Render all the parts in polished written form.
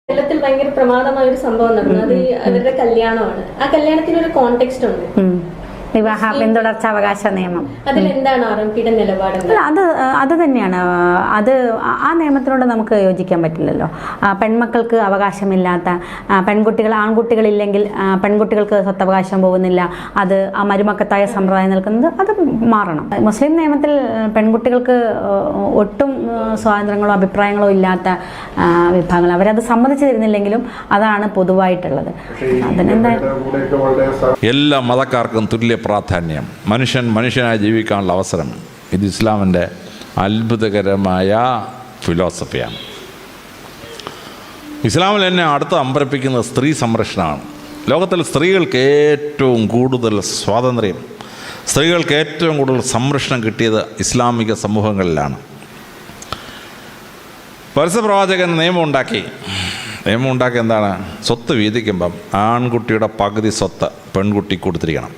കേരളത്തിൽ ഭയങ്കര പ്രമാദമായ ഒരു സംഭവം നടന്നു. അത് അവരുടെ കല്യാണമാണ്. ആ കല്യാണത്തിന് ഒരു കോണ്ടെക്സ്റ്റ് ഉണ്ട്. വിവാഹ പിന്തുടർച്ചാവകാശ നിയമം. അതിലെന്താണ് ആർഎംപിയുടെ നിലപാട്? അത് തന്നെയാണ്. ആ നിയമത്തിനോട് നമുക്ക് യോജിക്കാൻ പറ്റില്ലല്ലോ. പെൺമക്കൾക്ക് അവകാശമില്ലാത്ത പെൺകുട്ടികൾ, ആൺകുട്ടികളില്ലെങ്കിൽ പെൺകുട്ടികൾക്ക് സ്വത്തവകാശം പോകുന്നില്ല. അത് ആ മരുമക്കത്തായ സമ്പ്രദായം നിൽക്കുന്നത് അത് മാറണം. മുസ്ലിം നിയമത്തിൽ പെൺകുട്ടികൾക്ക് ഒട്ടും സ്വാതന്ത്ര്യങ്ങളോ അഭിപ്രായങ്ങളോ ഇല്ലാത്ത വിഭാഗങ്ങൾ, അവരത് സമ്മതിച്ചു തരുന്നില്ലെങ്കിലും അതാണ് പൊതുവായിട്ടുള്ളത്. അതിനെന്താ, എല്ലാ മതക്കാർക്കും തുല്യ പ്രാധാന്യം, മനുഷ്യനായി ജീവിക്കാനുള്ള അവസരം. ഇത് ഇസ്ലാമിൻ്റെ അത്ഭുതകരമായ ഫിലോസഫിയാണ്. ഇസ്ലാമിൽ എന്നെ അടുത്ത് അമ്പരപ്പിക്കുന്നത് സ്ത്രീ സംരക്ഷണമാണ്. ലോകത്തിൽ സ്ത്രീകൾക്ക് ഏറ്റവും കൂടുതൽ സ്വാതന്ത്ര്യം, സ്ത്രീകൾക്ക് ഏറ്റവും കൂടുതൽ സംരക്ഷണം കിട്ടിയത് ഇസ്ലാമിക സമൂഹങ്ങളിലാണ്. പരസ്യപ്രവാചകൻ നിയമം ഉണ്ടാക്കി എന്താണ്? സ്വത്ത് വീതിക്കുമ്പം ആൺകുട്ടിയുടെ പകുതി സ്വത്ത് പെൺകുട്ടി കൊടുത്തിരിക്കണം.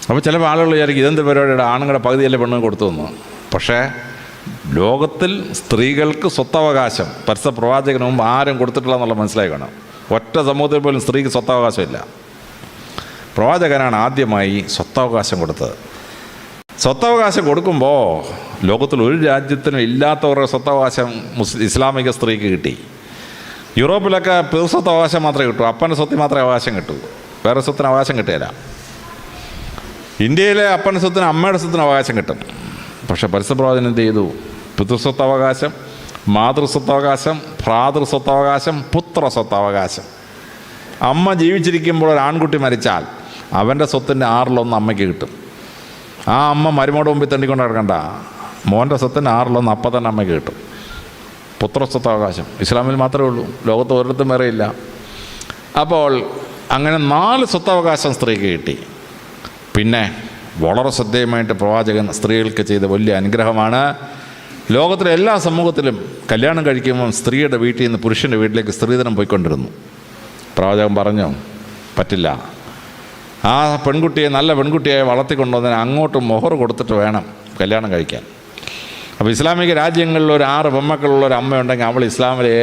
അപ്പോൾ ചില ആളുകൾ വിചാരിക്കും ഇതെന്ത് പരിപാടിയുടെ, ആണുങ്ങളുടെ പകുതിയല്ലേ പെണ്ണുങ്ങൾ കൊടുത്തു തന്നു. പക്ഷേ ലോകത്തിൽ സ്ത്രീകൾക്ക് സ്വത്തവകാശം പരസ്യപ്രവാചകന് മുമ്പ് ആരും കൊടുത്തിട്ടില്ല എന്നുള്ള മനസ്സിലായി കാണാം. ഒറ്റ സമൂഹത്തിൽ പോലും സ്ത്രീക്ക് സ്വത്തവകാശമില്ല. പ്രവാചകനാണ് ആദ്യമായി സ്വത്തവകാശം കൊടുത്തത്. സ്വത്തവകാശം കൊടുക്കുമ്പോൾ ലോകത്തിൽ ഒരു രാജ്യത്തിനും ഇല്ലാത്തവരുടെ സ്വത്തവകാശം ഇസ്ലാമിക സ്ത്രീക്ക് കിട്ടി. യൂറോപ്പിലൊക്കെ സ്വത്ത് അവകാശം മാത്രമേ കിട്ടൂ, അപ്പൻ്റെ സ്വത്തിൽ മാത്രമേ അവകാശം കിട്ടൂ, വേറെ സ്വത്തിന് അവകാശം കിട്ടുകയില്ല. ഇന്ത്യയിലെ അപ്പൻ്റെ സ്വത്തിന് അമ്മയുടെ സ്വത്തിന് അവകാശം കിട്ടും. പക്ഷേ പരസ്യപ്രവാചകൻ എന്ത് ചെയ്തു? പിതൃസ്വത്തവകാശം, മാതൃസ്വത്തവകാശം, ഭ്രാതൃസ്വത്തവകാശം, പുത്രസ്വത്തവകാശം. അമ്മ ജീവിച്ചിരിക്കുമ്പോൾ ഒരു ആൺകുട്ടി മരിച്ചാൽ അവൻ്റെ സ്വത്തിൻ്റെ 1/6 അമ്മയ്ക്ക് കിട്ടും. ആ അമ്മ മരുമോട് മുമ്പിൽ തണ്ടിക്കൊണ്ട് നടക്കണ്ട, മോൻ്റെ സ്വത്തിൻ്റെ 1/6 അപ്പം തന്നെ അമ്മയ്ക്ക് കിട്ടും. പുത്രസ്വത്തവകാശം ഇസ്ലാമിൽ മാത്രമേ ഉള്ളൂ, ലോകത്ത് ഒരിടത്തും വേറെ ഇല്ല. അപ്പോൾ അങ്ങനെ 4 സ്വത്തവകാശം സ്ത്രീക്ക് കിട്ടി. പിന്നെ വളരെ ശ്രദ്ധേയമായിട്ട് പ്രവാചകൻ സ്ത്രീകൾക്ക് ചെയ്ത വലിയ അനുഗ്രഹമാണ്. ലോകത്തിലെ എല്ലാ സമൂഹത്തിലും കല്യാണം കഴിക്കുമ്പം സ്ത്രീയുടെ വീട്ടിൽ നിന്ന് പുരുഷൻ്റെ വീട്ടിലേക്ക് സ്ത്രീധനം പോയിക്കൊണ്ടിരുന്നു. പ്രവാചകൻ പറഞ്ഞു പറ്റില്ല, ആ പെൺകുട്ടിയെ നല്ല പെൺകുട്ടിയായി വളർത്തിക്കൊണ്ടുവന്നതിന് അങ്ങോട്ട് മൊഹർ കൊടുത്തിട്ട് വേണം കല്യാണം കഴിക്കാൻ. അപ്പോൾ ഇസ്ലാമിക രാജ്യങ്ങളിൽ ഒരു 6 പെൺമക്കളുള്ള ഒരു അമ്മയുണ്ടെങ്കിൽ അവൾ ഇസ്ലാമിലെ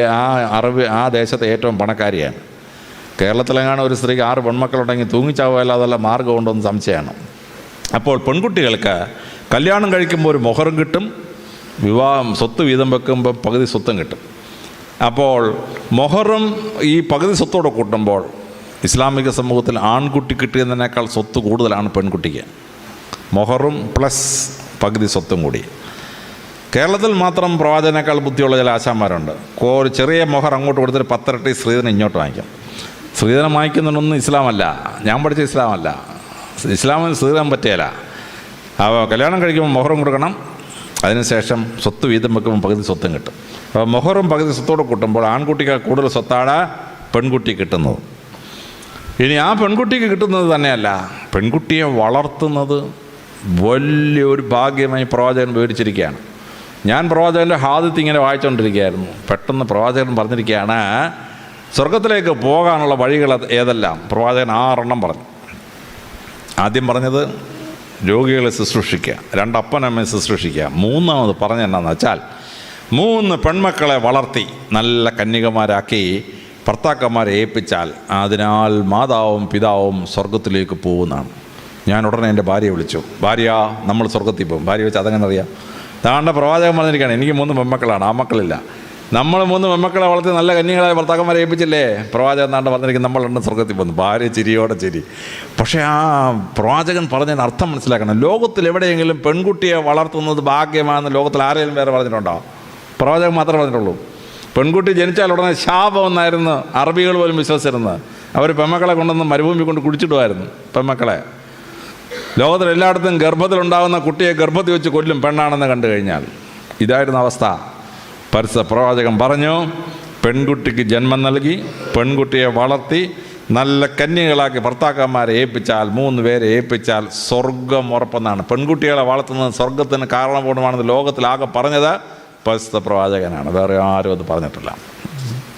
ആ ദേശത്തെ ഏറ്റവും പണക്കാരിയാണ്. കേരളത്തിലെങ്ങാണ് ഒരു സ്ത്രീക്ക് 6 പെൺമക്കളുണ്ടെങ്കിൽ തൂങ്ങിച്ചാവുകയല്ല, അതല്ല മാർഗ്ഗം ഉണ്ടോയെന്ന് സംശയമാണ്. അപ്പോൾ പെൺകുട്ടികൾക്ക് കല്യാണം കഴിക്കുമ്പോൾ ഒരു മൊഹറും കിട്ടും, സ്വത്ത് വീതം വെക്കുമ്പോൾ പകുതി സ്വത്തും കിട്ടും. അപ്പോൾ മൊഹറും ഈ പകുതി സ്വത്തോടെ കൂട്ടുമ്പോൾ ഇസ്ലാമിക സമൂഹത്തിൽ ആൺകുട്ടി കിട്ടിയതിനേക്കാൾ സ്വത്ത് കൂടുതലാണ് പെൺകുട്ടിക്ക്. മൊഹറും പ്ലസ് പകുതി സ്വത്തും കൂടി. കേരളത്തിൽ മാത്രം പ്രവാചകനേക്കാൾ ബുദ്ധിയുള്ള ചില ആശാന്മാരുണ്ട്. ഒരു ചെറിയ മൊഹർ അങ്ങോട്ട് കൊടുത്തിട്ട് 10 ഇരട്ടി സ്ത്രീധനം ഇങ്ങോട്ട് വാങ്ങിക്കും. സ്ത്രീധനം വാങ്ങിക്കുന്നതൊന്നും ഇസ്ലാമല്ല, ഞാൻ പഠിച്ച ഇസ്ലാമല്ല. ഇസ്ലാമിന് സ്ത്രീധനം പറ്റിയല്ല. കല്യാണം കഴിക്കുമ്പോൾ മൊഹറും കൊടുക്കണം, അതിനുശേഷം സ്വത്ത് വീതം വെക്കുമ്പോൾ പകുതി സ്വത്തും കിട്ടും. അപ്പോൾ മൊഹറും പകുതി സ്വത്തോടെ കൂട്ടുമ്പോൾ ആൺകുട്ടിക്ക് കൂടുതൽ സ്വത്താണ് പെൺകുട്ടി കിട്ടുന്നത്. ഇനി ആ പെൺകുട്ടിക്ക് കിട്ടുന്നത് തന്നെയല്ല, പെൺകുട്ടിയെ വളർത്തുന്നത് വലിയൊരു ഭാഗ്യമായി പ്രവാചകൻ വിവരിച്ചിരിക്കുകയാണ്. ഞാൻ പ്രവാചകൻ്റെ ഹാദിത്ത് ഇങ്ങനെ വായിച്ചുകൊണ്ടിരിക്കുകയായിരുന്നു. പെട്ടെന്ന് പ്രവാചകൻ പറഞ്ഞിരിക്കുകയാണ് സ്വർഗത്തിലേക്ക് പോകാനുള്ള വഴികൾ ഏതെല്ലാം. പ്രവാചകൻ 6 പറഞ്ഞു. ആദ്യം പറഞ്ഞത് രോഗികളെ ശുശ്രൂഷിക്കുക, 2 അപ്പനമ്മയെ ശുശ്രൂഷിക്കുക. 3ാമത് പറഞ്ഞ എന്നാന്ന് വെച്ചാൽ 3 പെൺമക്കളെ വളർത്തി നല്ല കന്യകമാരാക്കി ഭർത്താക്കന്മാരെ ഏൽപ്പിച്ചാൽ അതിനാൽ മാതാവും പിതാവും സ്വർഗത്തിലേക്ക് പോകുന്നതാണ്. ഞാൻ ഉടനെ എൻ്റെ ഭാര്യയെ വിളിച്ചു. ഭാര്യ, നമ്മൾ സ്വർഗത്തിൽ പോകും. ഭാര്യ വെച്ച് അതെങ്ങനെ അറിയാം? താണ്ട പ്രവാചകൻ പറഞ്ഞിരിക്കുകയാണ്, എനിക്ക് 3 പെൺമക്കളാണ്, ആ മക്കളില്ല. നമ്മൾ 3 പെൺമക്കളെ വളർത്തി നല്ല കന്യകളായ ഭർത്താക്കന്മാരെ ഏൽപ്പിച്ചില്ലേ? പ്രവാചകൻ താണ്ട പറഞ്ഞിരിക്കും നമ്മളുണ്ട് സ്വർഗത്തിൽ പോകുന്നു. ഭാര്യ ചിരിയോടെ ചിരി. പക്ഷേ ആ പ്രവാചകൻ പറഞ്ഞതിന് അർത്ഥം മനസ്സിലാക്കണം. ലോകത്തിൽ എവിടെയെങ്കിലും പെൺകുട്ടിയെ വളർത്തുന്നത് ഭാഗ്യമാണെന്ന് ലോകത്തിൽ ആരെങ്കിലും വേറെ പറഞ്ഞിട്ടുണ്ടോ? പ്രവാചകൻ മാത്രമേ പറഞ്ഞിട്ടുള്ളൂ. പെൺകുട്ടി ജനിച്ചാൽ ഉടനെ ശാപമെന്നായിരുന്നു അറബികൾ പോലും വിശ്വസിച്ചിരുന്നത്. അവർ പെൺമക്കളെ കൊണ്ടൊന്ന് മരുഭൂമി കൊണ്ട് കുടിച്ചിടുമായിരുന്നു. പെൺമക്കളെ ലോകത്തിലെല്ലായിടത്തും ഗർഭത്തിലുണ്ടാകുന്ന കുട്ടിയെ ഗർഭത്തിൽ വെച്ച് കൊല്ലും പെണ്ണാണെന്ന് കണ്ടു കഴിഞ്ഞാൽ. ഇതായിരുന്നു അവസ്ഥ. പ്രവാചകൻ പറഞ്ഞു, പെൺകുട്ടിക്ക് ജന്മം നൽകി പെൺകുട്ടിയെ വളർത്തി നല്ല കന്യകളാക്കി ഭർത്താക്കന്മാരെ ഏൽപ്പിച്ചാൽ, 3 പേരെ ഏൽപ്പിച്ചാൽ സ്വർഗം ഉറപ്പെന്നാണ്. പെൺകുട്ടികളെ വളർത്തുന്നത് സ്വർഗത്തിന് കാരണമാണെന്ന് ലോകത്തിലാകെ പറഞ്ഞത് പരിശുദ്ധ പ്രവാചകനാണ്. വേറെ ആരും അത് പറഞ്ഞിട്ടില്ല.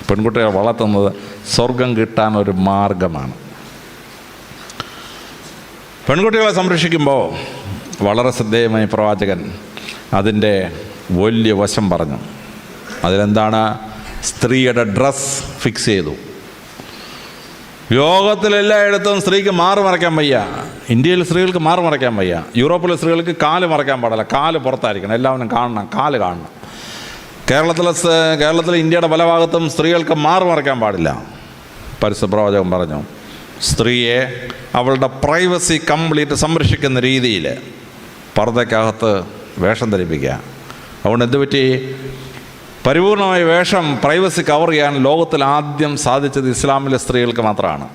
പെൺകുട്ടികളെ വളർത്തുന്നത് സ്വർഗം കിട്ടാൻ ഒരു മാർഗമാണ്. പെൺകുട്ടികളെ സംരക്ഷിക്കുമ്പോൾ വളരെ ശ്രദ്ധേയമായി പ്രവാചകൻ അതിൻ്റെ വലിയ വശം പറഞ്ഞു. അതിലെന്താണ്? സ്ത്രീയുടെ ഡ്രസ് ഫിക്സ് ചെയ്തു. ലോകത്തിലെല്ലായിടത്തും സ്ത്രീക്ക് മാറ് മറയ്ക്കാൻ വയ്യ. ഇന്ത്യയിൽ സ്ത്രീകൾക്ക് മാറ് മറയ്ക്കാൻ വയ്യ. യൂറോപ്പിലെ സ്ത്രീകൾക്ക് കാല് മറയ്ക്കാൻ പാടില്ല, കാല് പുറത്തായിരിക്കണം, എല്ലാവരും കാണണം, കാല് കാണണം. കേരളത്തിലെ ഇന്ത്യയുടെ പല ഭാഗത്തും സ്ത്രീകൾക്ക് മാറ് മറയ്ക്കാൻ പാടില്ല. പരിശുദ്ധ പ്രവാചകൻ പറഞ്ഞു, സ്ത്രീയെ അവളുടെ പ്രൈവസി കംപ്ലീറ്റ് സംരക്ഷിക്കുന്ന രീതിയിൽ പർദ്ദയ്ക്കകത്ത് വേഷം ധരിപ്പിക്കുക. അതുകൊണ്ട് എന്ത് പറ്റി? പരിപൂർണമായ വേഷം, പ്രൈവസി കവർ ചെയ്യാൻ ലോകത്തിൽ ആദ്യം സാധിച്ചത് ഇസ്ലാമിലെ സ്ത്രീകൾക്ക് മാത്രമാണ്.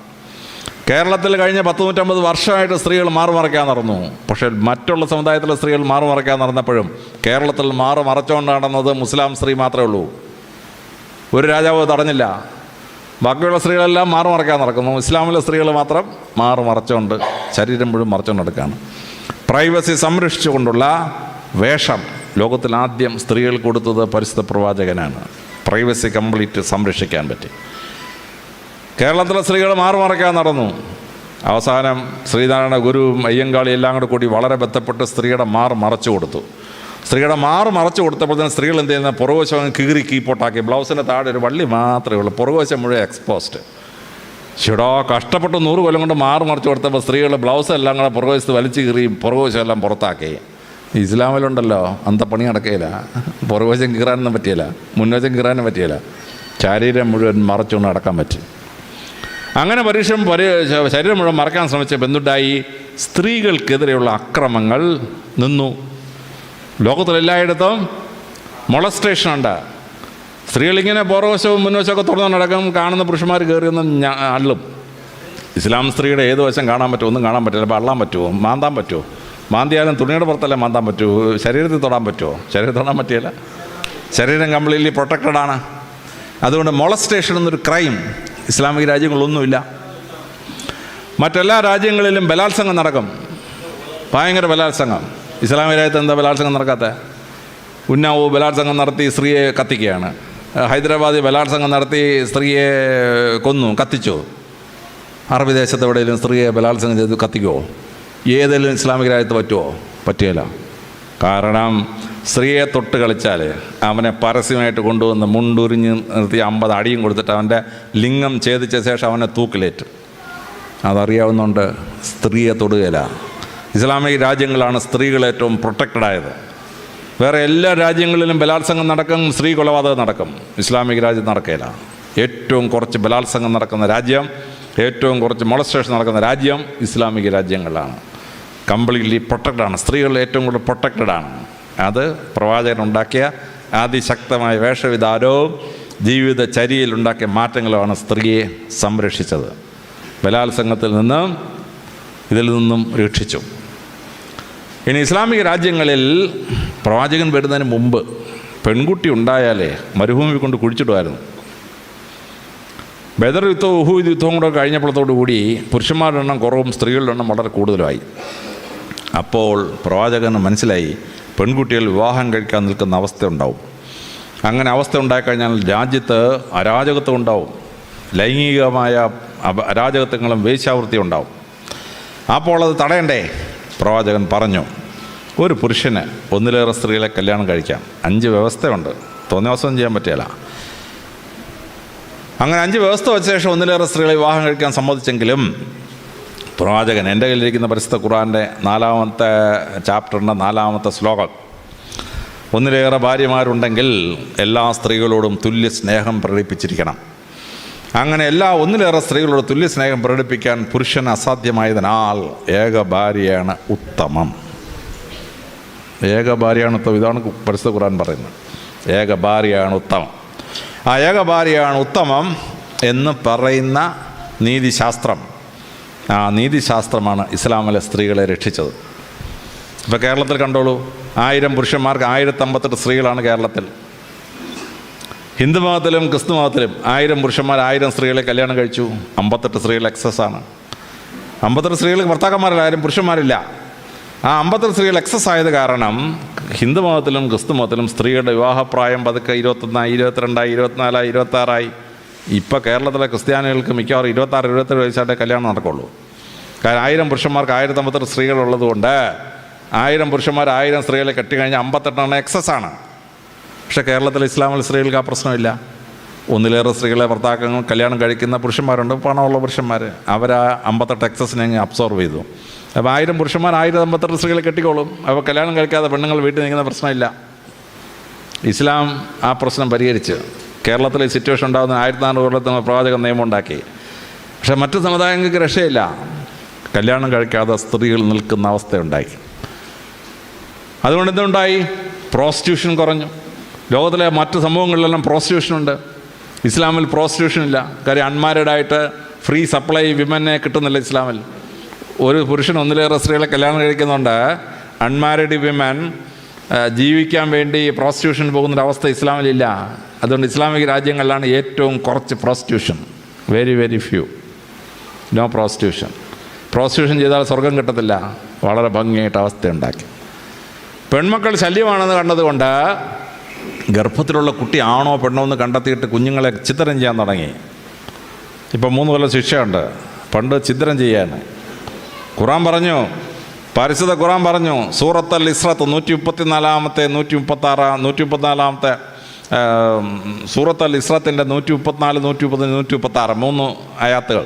കേരളത്തിൽ കഴിഞ്ഞ 150 വർഷമായിട്ട് സ്ത്രീകൾ മാറുമറയ്ക്കാൻ നടന്നു. പക്ഷേ മറ്റുള്ള സമുദായത്തിലെ സ്ത്രീകൾ മാറുമറയ്ക്കാൻ നടന്നപ്പോഴും കേരളത്തിൽ മറച്ചുകൊണ്ട് നടന്നത് മുസ്ലിം സ്ത്രീ മാത്രമേ ഉള്ളൂ. ഒരു രാജാവ് തടഞ്ഞില്ല. ബാക്കിയുള്ള സ്ത്രീകളെല്ലാം മാറുമറയ്ക്കാൻ നടക്കുന്നു. ഇസ്ലാമിലെ സ്ത്രീകൾ മാത്രം മറച്ചുകൊണ്ട് ശരീരം മുഴുവൻ മറച്ചുകൊണ്ട് നടക്കുകയാണ്. പ്രൈവസി സംരക്ഷിച്ചുകൊണ്ടുള്ള വേഷം ലോകത്തിൽ ആദ്യം സ്ത്രീകൾ കൊടുത്തത് പരിശുദ്ധ പ്രവാചകനാണ്. പ്രൈവസി കംപ്ലീറ്റ് സംരക്ഷിക്കാൻ പറ്റി. കേരളത്തിലെ സ്ത്രീകൾ മാറുമറയ്ക്കാൻ നടന്നു. അവസാനം ശ്രീനാരായണ ഗുരുവും അയ്യങ്കാളി എല്ലാം കൂടി വളരെ ബന്ധപ്പെട്ട് സ്ത്രീയുടെ മറച്ചു കൊടുത്തു. സ്ത്രീയുടെ മറച്ചു കൊടുത്തപ്പോൾ തന്നെ സ്ത്രീകൾ എന്ത് ചെയ്യുന്നത്? പുറകുവശം കീറി കീപ്പോട്ടാക്കി. ബ്ലൗസിൻ്റെ താഴെ ഒരു വള്ളി മാത്രമേ ഉള്ളൂ, പുറകുവശം മുഴുവൻ എക്സ്പോസ്ഡ്. ചേടാ, കഷ്ടപ്പെട്ട് 100 കൊല്ലം കൊണ്ട് മറച്ചു കൊടുത്തപ്പോൾ സ്ത്രീകൾ ബ്ലൗസ് എല്ലാം കൂടെ പുറകുവശത്ത് വലിച്ചു കീറി പുറകുവശം എല്ലാം പുറത്താക്കി. ഇസ്ലാമിലുണ്ടല്ലോ അന്ത പണി നടക്കുകയില്ല. പുറകുവശം കീറാനൊന്നും പറ്റിയില്ല, മുൻവശം കീറാനും പറ്റിയില്ല. ശരീരം മുഴുവൻ മറച്ചുകൊണ്ട് നടക്കാൻ പറ്റി. അങ്ങനെ ശരീരം മുഴുവൻ മറക്കാൻ ശ്രമിച്ചപ്പോൾ എന്തുണ്ടായി? സ്ത്രീകൾക്കെതിരെയുള്ള അക്രമങ്ങൾ നിന്നു. ലോകത്തിലെല്ലായിടത്തും മൊളസ്റ്റേഷനുണ്ട്. സ്ത്രീകളിങ്ങനെ പുറവശവും മുൻവശമൊക്കെ തുറന്നു നടക്കും. കാണുന്ന പുരുഷന്മാർ കയറിയൊന്നും അള്ളും. ഇസ്ലാം സ്ത്രീയുടെ ഏത് വശം കാണാൻ പറ്റുമോ? ഒന്നും കാണാൻ പറ്റില്ല. അപ്പോൾ അള്ളാൻ പറ്റുമോ? മാന്താൻ പറ്റുമോ? മാന്തിയാലും തുണിയുടെ പുറത്തല്ലേ മാന്താൻ പറ്റുമോ? ശരീരത്തിൽ തൊടാൻ പറ്റുമോ? ശരീരത്തിൽ തൊടാൻ പറ്റിയല്ല. ശരീരം കംപ്ലീറ്റ്ലി പ്രൊട്ടക്റ്റഡാണ്. അതുകൊണ്ട് മൊളസ്റ്റേഷൻ എന്നൊരു ക്രൈം ഇസ്ലാമിക രാജ്യങ്ങളൊന്നുമില്ല. മറ്റെല്ലാ രാജ്യങ്ങളിലും ബലാത്സംഗം നടക്കും, ഭയങ്കര ബലാത്സംഗം. ഇസ്ലാമിക രാജ്യത്ത് എന്താ ബലാത്സംഗം നടക്കാത്ത? ഉന്നാവോ ബലാത്സംഗം നടത്തി സ്ത്രീയെ കത്തിക്കുകയാണ്. ഹൈദരാബാദിൽ ബലാത്സംഗം നടത്തി സ്ത്രീയെ കൊന്നു, കത്തിച്ചു. അറബി ദേശത്ത് എവിടെയെങ്കിലും സ്ത്രീയെ ബലാത്സംഗം ചെയ്ത് കത്തിക്കുമോ? ഏതെങ്കിലും ഇസ്ലാമിക രാജ്യത്ത് പറ്റുമോ? പറ്റുകയില്ല. കാരണം സ്ത്രീയെ തൊട്ട് കളിച്ചാൽ അവനെ പരസ്യമായിട്ട് കൊണ്ടുവന്ന് മുണ്ടുരിഞ്ഞ് നിർത്തി 50 അടിയും കൊടുത്തിട്ട് അവൻ്റെ ലിംഗം ഛേദിച്ച ശേഷം അവനെ തൂക്കിലേറ്റും. അതറിയാവുന്നതുകൊണ്ട് സ്ത്രീയെ തൊടുകയില്ല. ഇസ്ലാമിക രാജ്യങ്ങളാണ് സ്ത്രീകൾ ഏറ്റവും പ്രൊട്ടക്റ്റഡായത്. വേറെ എല്ലാ രാജ്യങ്ങളിലും ബലാത്സംഗം നടക്കും, സ്ത്രീ കൊലപാതകം നടക്കും. ഇസ്ലാമിക രാജ്യം നടക്കുകയില്ല. ഏറ്റവും കുറച്ച് ബലാത്സംഗം നടക്കുന്ന രാജ്യം, ഏറ്റവും കുറച്ച് മൊളസ്റ്റേഷൻ നടക്കുന്ന രാജ്യം ഇസ്ലാമിക രാജ്യങ്ങളാണ്. കംപ്ലീറ്റ്ലി പ്രൊട്ടക്റ്റഡാണ്. സ്ത്രീകൾ ഏറ്റവും കൂടുതൽ പ്രൊട്ടക്റ്റഡാണ്. അത് പ്രവാചകൻ ഉണ്ടാക്കിയ അതിശക്തമായ വേഷവിധാനവും ജീവിതചര്യയിലുണ്ടാക്കിയ മാറ്റങ്ങളുമാണ് സ്ത്രീയെ സംരക്ഷിച്ചത്. ബലാത്സംഗത്തിൽ നിന്നും ഇതിൽ നിന്നും രക്ഷിച്ചു. ഇനി ഇസ്ലാമിക രാജ്യങ്ങളിൽ പ്രവാചകൻ വരുന്നതിന് മുമ്പ് പെൺകുട്ടി ഉണ്ടായാലേ മരുഭൂമി കൊണ്ട് കുഴിച്ചിടുമായിരുന്നു. ബദർ യുദ്ധവും ഉഹൂദ് യുദ്ധവും കൂടെ കഴിഞ്ഞപ്പോഴത്തോടുകൂടി പുരുഷന്മാരുടെ എണ്ണം കുറവും സ്ത്രീകളുടെ എണ്ണം വളരെ കൂടുതലുമായി. അപ്പോൾ പ്രവാചകന് മനസ്സിലായി പെൺകുട്ടികൾ വിവാഹം കഴിക്കാൻ നിൽക്കുന്ന അവസ്ഥ ഉണ്ടാവും. അങ്ങനെ അവസ്ഥ ഉണ്ടായിക്കഴിഞ്ഞാൽ രാജ്യത്ത് അരാജകത്വം ഉണ്ടാവും, ലൈംഗികമായ അരാജകത്വങ്ങളും വേശ്യാവൃത്തി ഉണ്ടാവും. അപ്പോൾ അത് തടയണ്ടേ? പ്രവാചകൻ പറഞ്ഞു, ഒരു പുരുഷന് ഒന്നിലേറെ സ്ത്രീകളെ കല്യാണം കഴിക്കാം. 5 വ്യവസ്ഥയുണ്ട്, തോന്നിവാസം ചെയ്യാൻ പറ്റില്ല. അങ്ങനെ 5 വ്യവസ്ഥ വെച്ച ശേഷം ഒന്നിലേറെ സ്ത്രീകളെ വിവാഹം കഴിക്കാൻ സമ്മതിച്ചെങ്കിലും പ്രവാചകൻ, എൻ്റെ കയ്യിലിരിക്കുന്ന പരിശുദ്ധ ഖുർആൻ്റെ 4-ാമത്തെ ചാപ്റ്ററിൻ്റെ 4-ാമത്തെ ശ്ലോകം, ഒന്നിലേറെ ഭാര്യമാരുണ്ടെങ്കിൽ എല്ലാ സ്ത്രീകളോടും തുല്യ സ്നേഹം പ്രകടിപ്പിച്ചിരിക്കണം. അങ്ങനെ ഒന്നിലേറെ സ്ത്രീകളോട് തുല്യ സ്നേഹം പ്രകടിപ്പിക്കാൻ പുരുഷൻ അസാധ്യമായതിനാൽ ഏക ഭാര്യയാണ് ഉത്തമം. ഏക ഭാര്യയാണ് ഉത്തമം. ഇതാണ് പരിശുദ്ധ ഖുർആൻ പറയുന്നത്. ഏക ഭാര്യയാണ് ഉത്തമം. ആ ഏക ഭാര്യയാണ് ഉത്തമം എന്ന് പറയുന്ന നീതിശാസ്ത്രം, ആ നീതിശാസ്ത്രമാണ് ഇസ്ലാമിലെ സ്ത്രീകളെ രക്ഷിച്ചത്. ഇപ്പോൾ കേരളത്തിൽ കണ്ടോളൂ, 1000 പുരുഷന്മാർക്ക് 1058 സ്ത്രീകളാണ് കേരളത്തിൽ. ഹിന്ദു മതത്തിലും ക്രിസ്തു മതത്തിലും 1000 പുരുഷന്മാർ 1000 സ്ത്രീകളെ കല്യാണം കഴിച്ചു. 58 സ്ത്രീകൾ എക്സസ്സാണ്. 58 സ്ത്രീകൾക്ക് ഭർത്താക്കന്മാരില്ല, 1000 പുരുഷന്മാരില്ല. ആ 58 സ്ത്രീകൾ എക്സസ് ആയത് കാരണം ഹിന്ദു മതത്തിലും ക്രിസ്തു മതത്തിലും സ്ത്രീകളുടെ വിവാഹപ്രായം പതുക്കെ 21, 22, 24, 26. ഇപ്പോൾ കേരളത്തിലെ ക്രിസ്ത്യാനികൾക്ക് മിക്കവാറും 26, 27 വയസ്സായിട്ടേ കല്യാണം നടക്കുള്ളൂ. കാരണം 1000 പുരുഷന്മാർക്ക് 1058 സ്ത്രീകളുള്ളതുകൊണ്ട് 1000 പുരുഷന്മാർ 1000 സ്ത്രീകളെ കെട്ടിക്കഴിഞ്ഞാൽ 58 എക്സസ് ആണ്. പക്ഷേ കേരളത്തിലെ ഇസ്ലാമിലെ സ്ത്രീകൾക്ക് ആ പ്രശ്നമില്ല. ഒന്നിലേറെ സ്ത്രീകളെ ഭർത്താക്കങ്ങൾ കല്യാണം കഴിക്കുന്ന പുരുഷന്മാരുണ്ട്, പണമുള്ള പുരുഷന്മാർ. അവർ ആ 58 എക്സസിനെ അങ്ങ് അബ്സോർവ് ചെയ്തു. അപ്പോൾ 1000 പുരുഷന്മാർ 1058 സ്ത്രീകളെ കെട്ടിക്കോളും. അപ്പോൾ കല്യാണം കഴിക്കാതെ പെണ്ണുങ്ങൾ വീട്ടിൽ നിൽക്കുന്ന പ്രശ്നമില്ല. ഇസ്ലാം ആ പ്രശ്നം പരിഹരിച്ച് കേരളത്തിൽ ഈ സിറ്റുവേഷൻ ഉണ്ടാകുന്ന 1400 കൊല്ലത്തിന് പ്രവാചകൻ നിയമം ഉണ്ടാക്കി. പക്ഷേ മറ്റു സമുദായങ്ങൾക്ക് രക്ഷയില്ല. കല്യാണം കഴിക്കാതെ സ്ത്രീകൾ നിൽക്കുന്ന അവസ്ഥയുണ്ടായി. അതുകൊണ്ട് എന്തുണ്ടായി? പ്രോസ്റ്റിറ്റ്യൂഷൻ കുറഞ്ഞു. ലോകത്തിലെ മറ്റ് സംഭവങ്ങളിലെല്ലാം പ്രോസ്റ്റിറ്റ്യൂഷനുണ്ട്. ഇസ്ലാമിൽ പ്രോസ്റ്റിറ്റ്യൂഷൻ ഇല്ല. കാര്യം അൺമാരീഡായിട്ട് ഫ്രീ സപ്ലൈ വിമനെ കിട്ടുന്നില്ല ഇസ്ലാമിൽ. ഒരു പുരുഷൻ ഒന്നിലേറെ സ്ത്രീകളെ കല്യാണം കഴിക്കുന്നുണ്ട്. അൺമാരീഡ് വിമൻ ജീവിക്കാൻ വേണ്ടി പ്രോസ്റ്റിറ്റ്യൂഷൻ പോകുന്നൊരവസ്ഥ ഇസ്ലാമിലില്ല. അതുകൊണ്ട് ഇസ്ലാമിക രാജ്യങ്ങളിലാണ് ഏറ്റവും കുറച്ച് prostitution. Very very few. No prostitution. Prostitution ചെയ്താൽ സ്വർഗം കിട്ടത്തില്ല. വളരെ ഭംഗിയായിട്ട് അവസ്ഥയുണ്ടാക്കി. പെൺമക്കൾ ശല്യമാണെന്ന് കണ്ടതുകൊണ്ട് ഗർഭത്തിലുള്ള കുട്ടി ആണോ പെണ്ണോ എന്ന് കണ്ടെത്തിയിട്ട് കുഞ്ഞുങ്ങളെ ചിത്രം ചെയ്യാൻ തുടങ്ങി. ഇപ്പം 3 കൊല്ലം ശിക്ഷയുണ്ട്. പണ്ട് ചിത്രം ചെയ്യാൻ ഖുറാൻ പറഞ്ഞു, പരിശുദ്ധ ഖുറാൻ പറഞ്ഞു, സൂറത്തുൽ ഇസ്രത്ത് 134 134 സൂറത്തുൽ ഇസ്രത്തിൻ്റെ 134 135 136 3 ആയത്തുകൾ.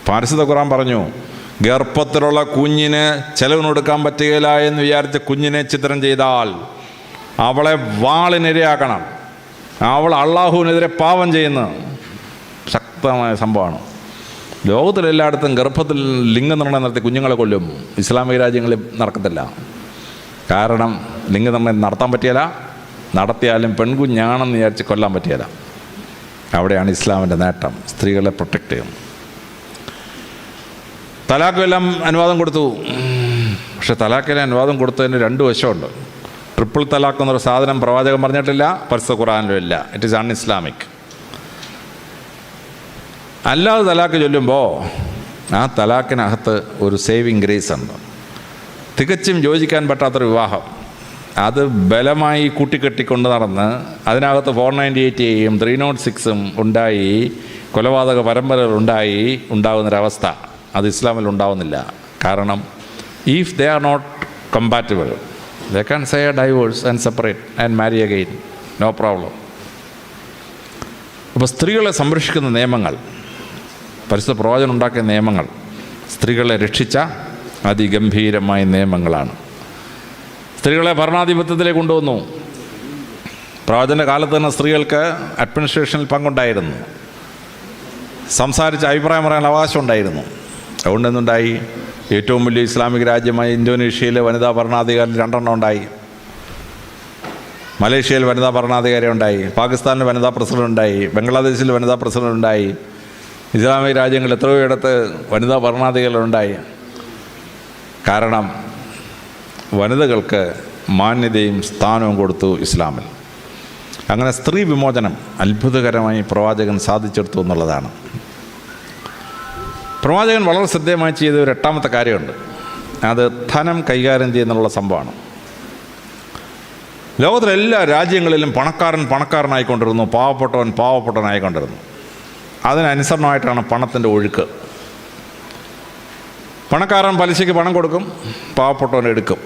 പരിശുദ്ധ ഖുറാൻ പറഞ്ഞു, ഗർഭത്തിലുള്ള കുഞ്ഞിന് ചെലവിനൊടുക്കാൻ പറ്റുകയില്ല എന്ന് വിചാരിച്ച് കുഞ്ഞിനെ ചിത്രം ചെയ്താൽ അവളെ വാളിനിരയാക്കണം. അവൾ അള്ളാഹുവിനെതിരെ പാപം ചെയ്യുന്ന ശക്തമായ സംഭവമാണ്. ലോകത്തിലെല്ലായിടത്തും ഗർഭത്തിൽ ലിംഗനിർണ്ണയം നടത്തി കുഞ്ഞുങ്ങളെ കൊല്ലും. ഇസ്ലാമിക രാജ്യങ്ങളിൽ നടക്കത്തില്ല. കാരണം ലിംഗനിർണ്ണയം നടത്താൻ പറ്റിയല്ല. നടത്തിയാലും പെൺകുഞ്ഞാണെന്ന് വിചാരിച്ച് കൊല്ലാൻ പറ്റിയല്ല. അവിടെയാണ് ഇസ്ലാമിൻ്റെ നേട്ടം. സ്ത്രീകളെ പ്രൊട്ടക്റ്റ് ചെയ്യും. തലാഖെല്ലാം അനുവാദം കൊടുത്തു. പക്ഷെ തലാഖെല്ലാം അനുവാദം കൊടുത്തതിന് 2 വശമുണ്ട്. ട്രിപ്പിൾ തലാഖ് എന്നൊരു സാധനം പ്രവാചകൻ പറഞ്ഞിട്ടില്ല, പരിശുദ്ധ ഖുറാനിലും ഇല്ല. It is un-Islamic. അല്ലാതെ തലാഖ് ചൊല്ലുമ്പോൾ ആ തലാഖിനകത്ത് ഒരു സേവിങ് ഗ്രേസ് ഉണ്ട്. തികച്ചും യോജിക്കാൻ പറ്റാത്തൊരു വിവാഹം അത് ബലമായി കൂട്ടിക്കെട്ടിക്കൊണ്ട് നടന്ന് അതിനകത്ത് 498 306 ഉണ്ടായി കൊലപാതക പരമ്പരകൾ ഉണ്ടാകുന്നൊരവസ്ഥ അത് ഇസ്ലാമിൽ ഉണ്ടാവുന്നില്ല. കാരണം if they are not compatible they can say a divorce and separate and marry again, no problem. അപ്പോൾ സ്ത്രീകളെ സംരക്ഷിക്കുന്ന നിയമങ്ങൾ, പരിശുദ്ധ പ്രവാചകൻ ഉണ്ടാക്കിയ നിയമങ്ങൾ സ്ത്രീകളെ രക്ഷിച്ച അതിഗംഭീരമായ നിയമങ്ങളാണ്. സ്ത്രീകളെ ഭരണാധിപത്യത്തിലേക്ക് കൊണ്ടുവന്നു. പ്രവാചകൻ്റെ കാലത്ത് തന്നെ സ്ത്രീകൾക്ക് അഡ്മിനിസ്ട്രേഷനിൽ പങ്കുണ്ടായിരുന്നു. സംസാരിച്ച് അഭിപ്രായം പറയാൻ അവകാശം ഉണ്ടായിരുന്നു. അതുകൊണ്ട് എന്തുണ്ടായി? ഏറ്റവും വലിയ ഇസ്ലാമിക രാജ്യമായ ഇന്തോനേഷ്യയിലെ വനിതാ ഭരണാധികാരി 2 ഉണ്ടായി. മലേഷ്യയിൽ വനിതാ ഭരണാധികാരി ഉണ്ടായി. പാകിസ്ഥാനിൽ വനിതാ പ്രസിഡന്റ് ഉണ്ടായി. ബംഗ്ലാദേശിൽ വനിതാ പ്രസിഡന്റ് ഉണ്ടായി. ഇസ്ലാമിക രാജ്യങ്ങളിൽ എത്രയോ ഇടത്ത് വനിതാ ഭരണാധികാരികളുണ്ടായി. കാരണം വനിതകൾക്ക് മാന്യതയും സ്ഥാനവും കൊടുത്തു ഇസ്ലാമിൽ. അങ്ങനെ സ്ത്രീ വിമോചനം അത്ഭുതകരമായി പ്രവാചകൻ സാധിച്ചെടുത്തു എന്നുള്ളതാണ്. പ്രവാചകൻ വളരെ ശ്രദ്ധേയമായി ചെയ്ത ഒരു 8ാമത്തെ കാര്യമുണ്ട്. അത് ധനം കൈകാര്യം ചെയ്യുന്നുള്ള സംഭവമാണ്. ലോകത്തിലെ എല്ലാ രാജ്യങ്ങളിലും പണക്കാരനായിക്കൊണ്ടിരുന്നു, പാവപ്പെട്ടവനായിക്കൊണ്ടിരുന്നു. അതിനനുസരണമായിട്ടാണ് പണത്തിൻ്റെ ഒഴുക്ക്. പണക്കാരൻ പലിശയ്ക്ക് പണം കൊടുക്കും, പാവപ്പെട്ടവൻ എടുക്കും.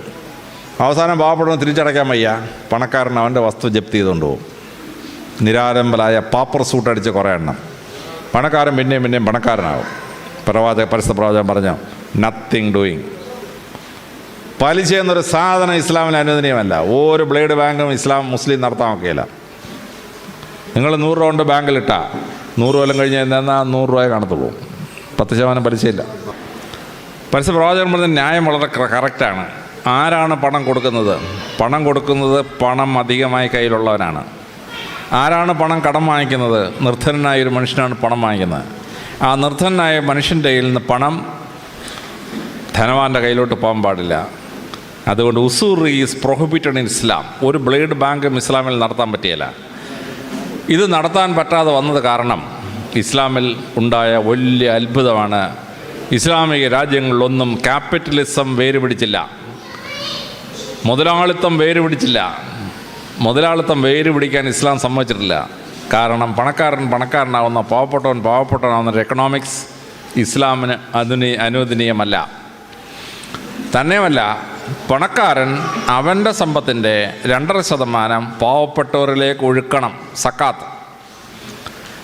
അവസാനം പാവപ്പെട്ടവൻ തിരിച്ചടയ്ക്കാൻ വയ്യ, പണക്കാരൻ അവൻ്റെ വസ്തു ജപ്തി ചെയ്തുകൊണ്ട് പോകും. നിരാലംബലായ പാപ്പർ സൂട്ടടിച്ച് കുറേ എണ്ണം. പണക്കാരൻ പിന്നെയും പണക്കാരനാകും. പരിശുദ്ധ പ്രവാചകൻ പറഞ്ഞു, നത്തിങ് ഡൂയിങ്. പലിശ എന്നൊരു സാധനം ഇസ്ലാമിന് അനുവദനീയമല്ല. ഒരു ബ്ലേഡ് ബാങ്കും മുസ്ലിം നടത്താൻ ഒക്കെയില്ല. നിങ്ങൾ 100 രൂപ കൊണ്ട് ബാങ്കിലിട്ടാൽ 100 കൊല്ലം കഴിഞ്ഞ് എന്നാൽ 100 രൂപയെ കാണത്തുള്ളൂ. 10% പലിശയില്ല. പരിശുദ്ധ പ്രവാചകൻ പറഞ്ഞ ന്യായം വളരെ കറക്റ്റാണ്. ആരാണ് പണം കൊടുക്കുന്നത്? പണം കൊടുക്കുന്നത് പണം അധികമായി കയ്യിലുള്ളവനാണ്. ആരാണ് പണം കടം വാങ്ങിക്കുന്നത്? നിർധനനായ ഒരു മനുഷ്യനാണ് പണം വാങ്ങിക്കുന്നത്. ആ നിർധനനായ മനുഷ്യൻ്റെ കയ്യിൽ നിന്ന് പണം ധനവാൻ്റെ കയ്യിലോട്ട് പോകാൻ പാടില്ല. അതുകൊണ്ട് ഉസൂർ ഈസ് പ്രൊഹിബിറ്റഡ് ഇൻ ഇസ്ലാം. ഒരു ബ്ലേഡ് ബാങ്കും ഇസ്ലാമിൽ നടത്താൻ പറ്റിയില്ല. ഇത് നടത്താൻ പറ്റാതെ വന്നത് കാരണം ഇസ്ലാമിൽ ഉണ്ടായ വലിയ അത്ഭുതമാണ്. ഇസ്ലാമിക രാജ്യങ്ങളിലൊന്നും ക്യാപിറ്റലിസം വേരുപിടിച്ചില്ല, മുതലാളിത്തം വേരുപിടിക്കാൻ ഇസ്ലാം സമ്മതിച്ചിട്ടില്ല. കാരണം പണക്കാരനാവുന്ന പാവപ്പെട്ടവനാവുന്ന ഒരു എക്കണോമിക്സ് ഇസ്ലാമിന് അനുവദനീയമല്ല. തന്നെയുമല്ല, പണക്കാരൻ അവൻ്റെ സമ്പത്തിൻ്റെ 2.5% പാവപ്പെട്ടവരിലേക്ക് ഒഴുക്കണം, സക്കാത്ത്.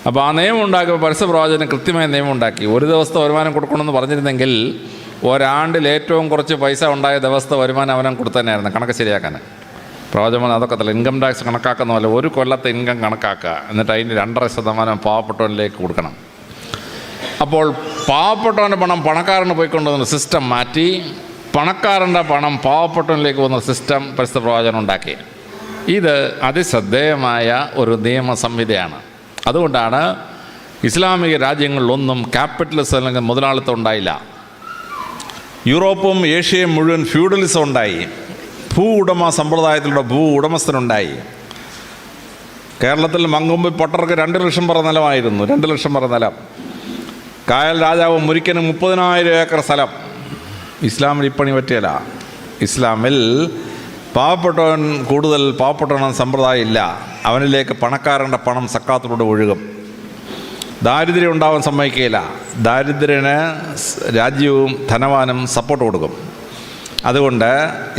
അപ്പോൾ ആ നിയമം ഉണ്ടാക്കിയപ്പോൾ പരസ്യപ്രവാചകന് കൃത്യമായ നിയമം ഉണ്ടാക്കി. ഒരു ദിവസത്തെ വരുമാനം കൊടുക്കണമെന്ന് പറഞ്ഞിരുന്നെങ്കിൽ ഒരാണ്ടിൽ ഏറ്റവും കുറച്ച് പൈസ ഉണ്ടായ ദിവസത്തെ വരുമാനം അവനും കൊടുത്തന്നെയായിരുന്നു കണക്ക് ശരിയാക്കാൻ. പ്രവാചകൻ അതൊക്കെ തല്ല, ഇൻകം ടാക്സ് കണക്കാക്കുന്ന പോലെ ഒരു കൊല്ലത്തെ ഇൻകം കണക്കാക്കുക, എന്നിട്ട് അതിൻ്റെ 2.5% പാവപ്പെട്ടവനിലേക്ക് കൊടുക്കണം. അപ്പോൾ പാവപ്പെട്ടവൻ്റെ പണം പണക്കാരന് പോയിക്കൊണ്ടുവന്ന സിസ്റ്റം മാറ്റി പണക്കാരൻ്റെ പണം പാവപ്പെട്ടവനിലേക്ക് പോകുന്ന സിസ്റ്റം പരിശുദ്ധ പ്രവാചകൻ ഉണ്ടാക്കി. ഇത് അതിശ്രദ്ധേയമായ ഒരു നിയമ സംഹിതയാണ്. അതുകൊണ്ടാണ് ഇസ്ലാമിക രാജ്യങ്ങളിലൊന്നും ക്യാപിറ്റലിസം അല്ലെങ്കിൽ മുതലാളിത്തം ഉണ്ടായില്ല. യൂറോപ്പും ഏഷ്യയും മുഴുവൻ ഫ്യൂഡലിസം ഉണ്ടായി. ഭൂ ഉടമ സമ്പ്രദായത്തിലൂടെ ഭൂ ഉടമസ്ഥനുണ്ടായി. കേരളത്തിൽ മങ്കൊമ്പ് പൊട്ടർക്ക് 2 ലക്ഷം പറ നിലമായിരുന്നു. 2 ലക്ഷം പറ നിലം. കായൽ രാജാവ് മുരിക്കന് 30,000 ഏക്കർ സ്ഥലം. ഇസ്ലാമിൽ ഇപ്പണി പറ്റിയല്ല. ഇസ്ലാമിൽ പാവപ്പെട്ടവൻ കൂടുതൽ പാവപ്പെട്ടവൻ സമ്പ്രദായം ഇല്ല. അവനിലേക്ക് പണക്കാരൻ്റെ പണം സക്കാത്തിലൂടെ ഒഴുകും. ദാരിദ്ര്യം ഉണ്ടാവാൻ സമ്മതിക്കുകയില്ല. ദാരിദ്ര്യന് രാജ്യവും ധനവാനും സപ്പോർട്ട് കൊടുക്കും. അതുകൊണ്ട്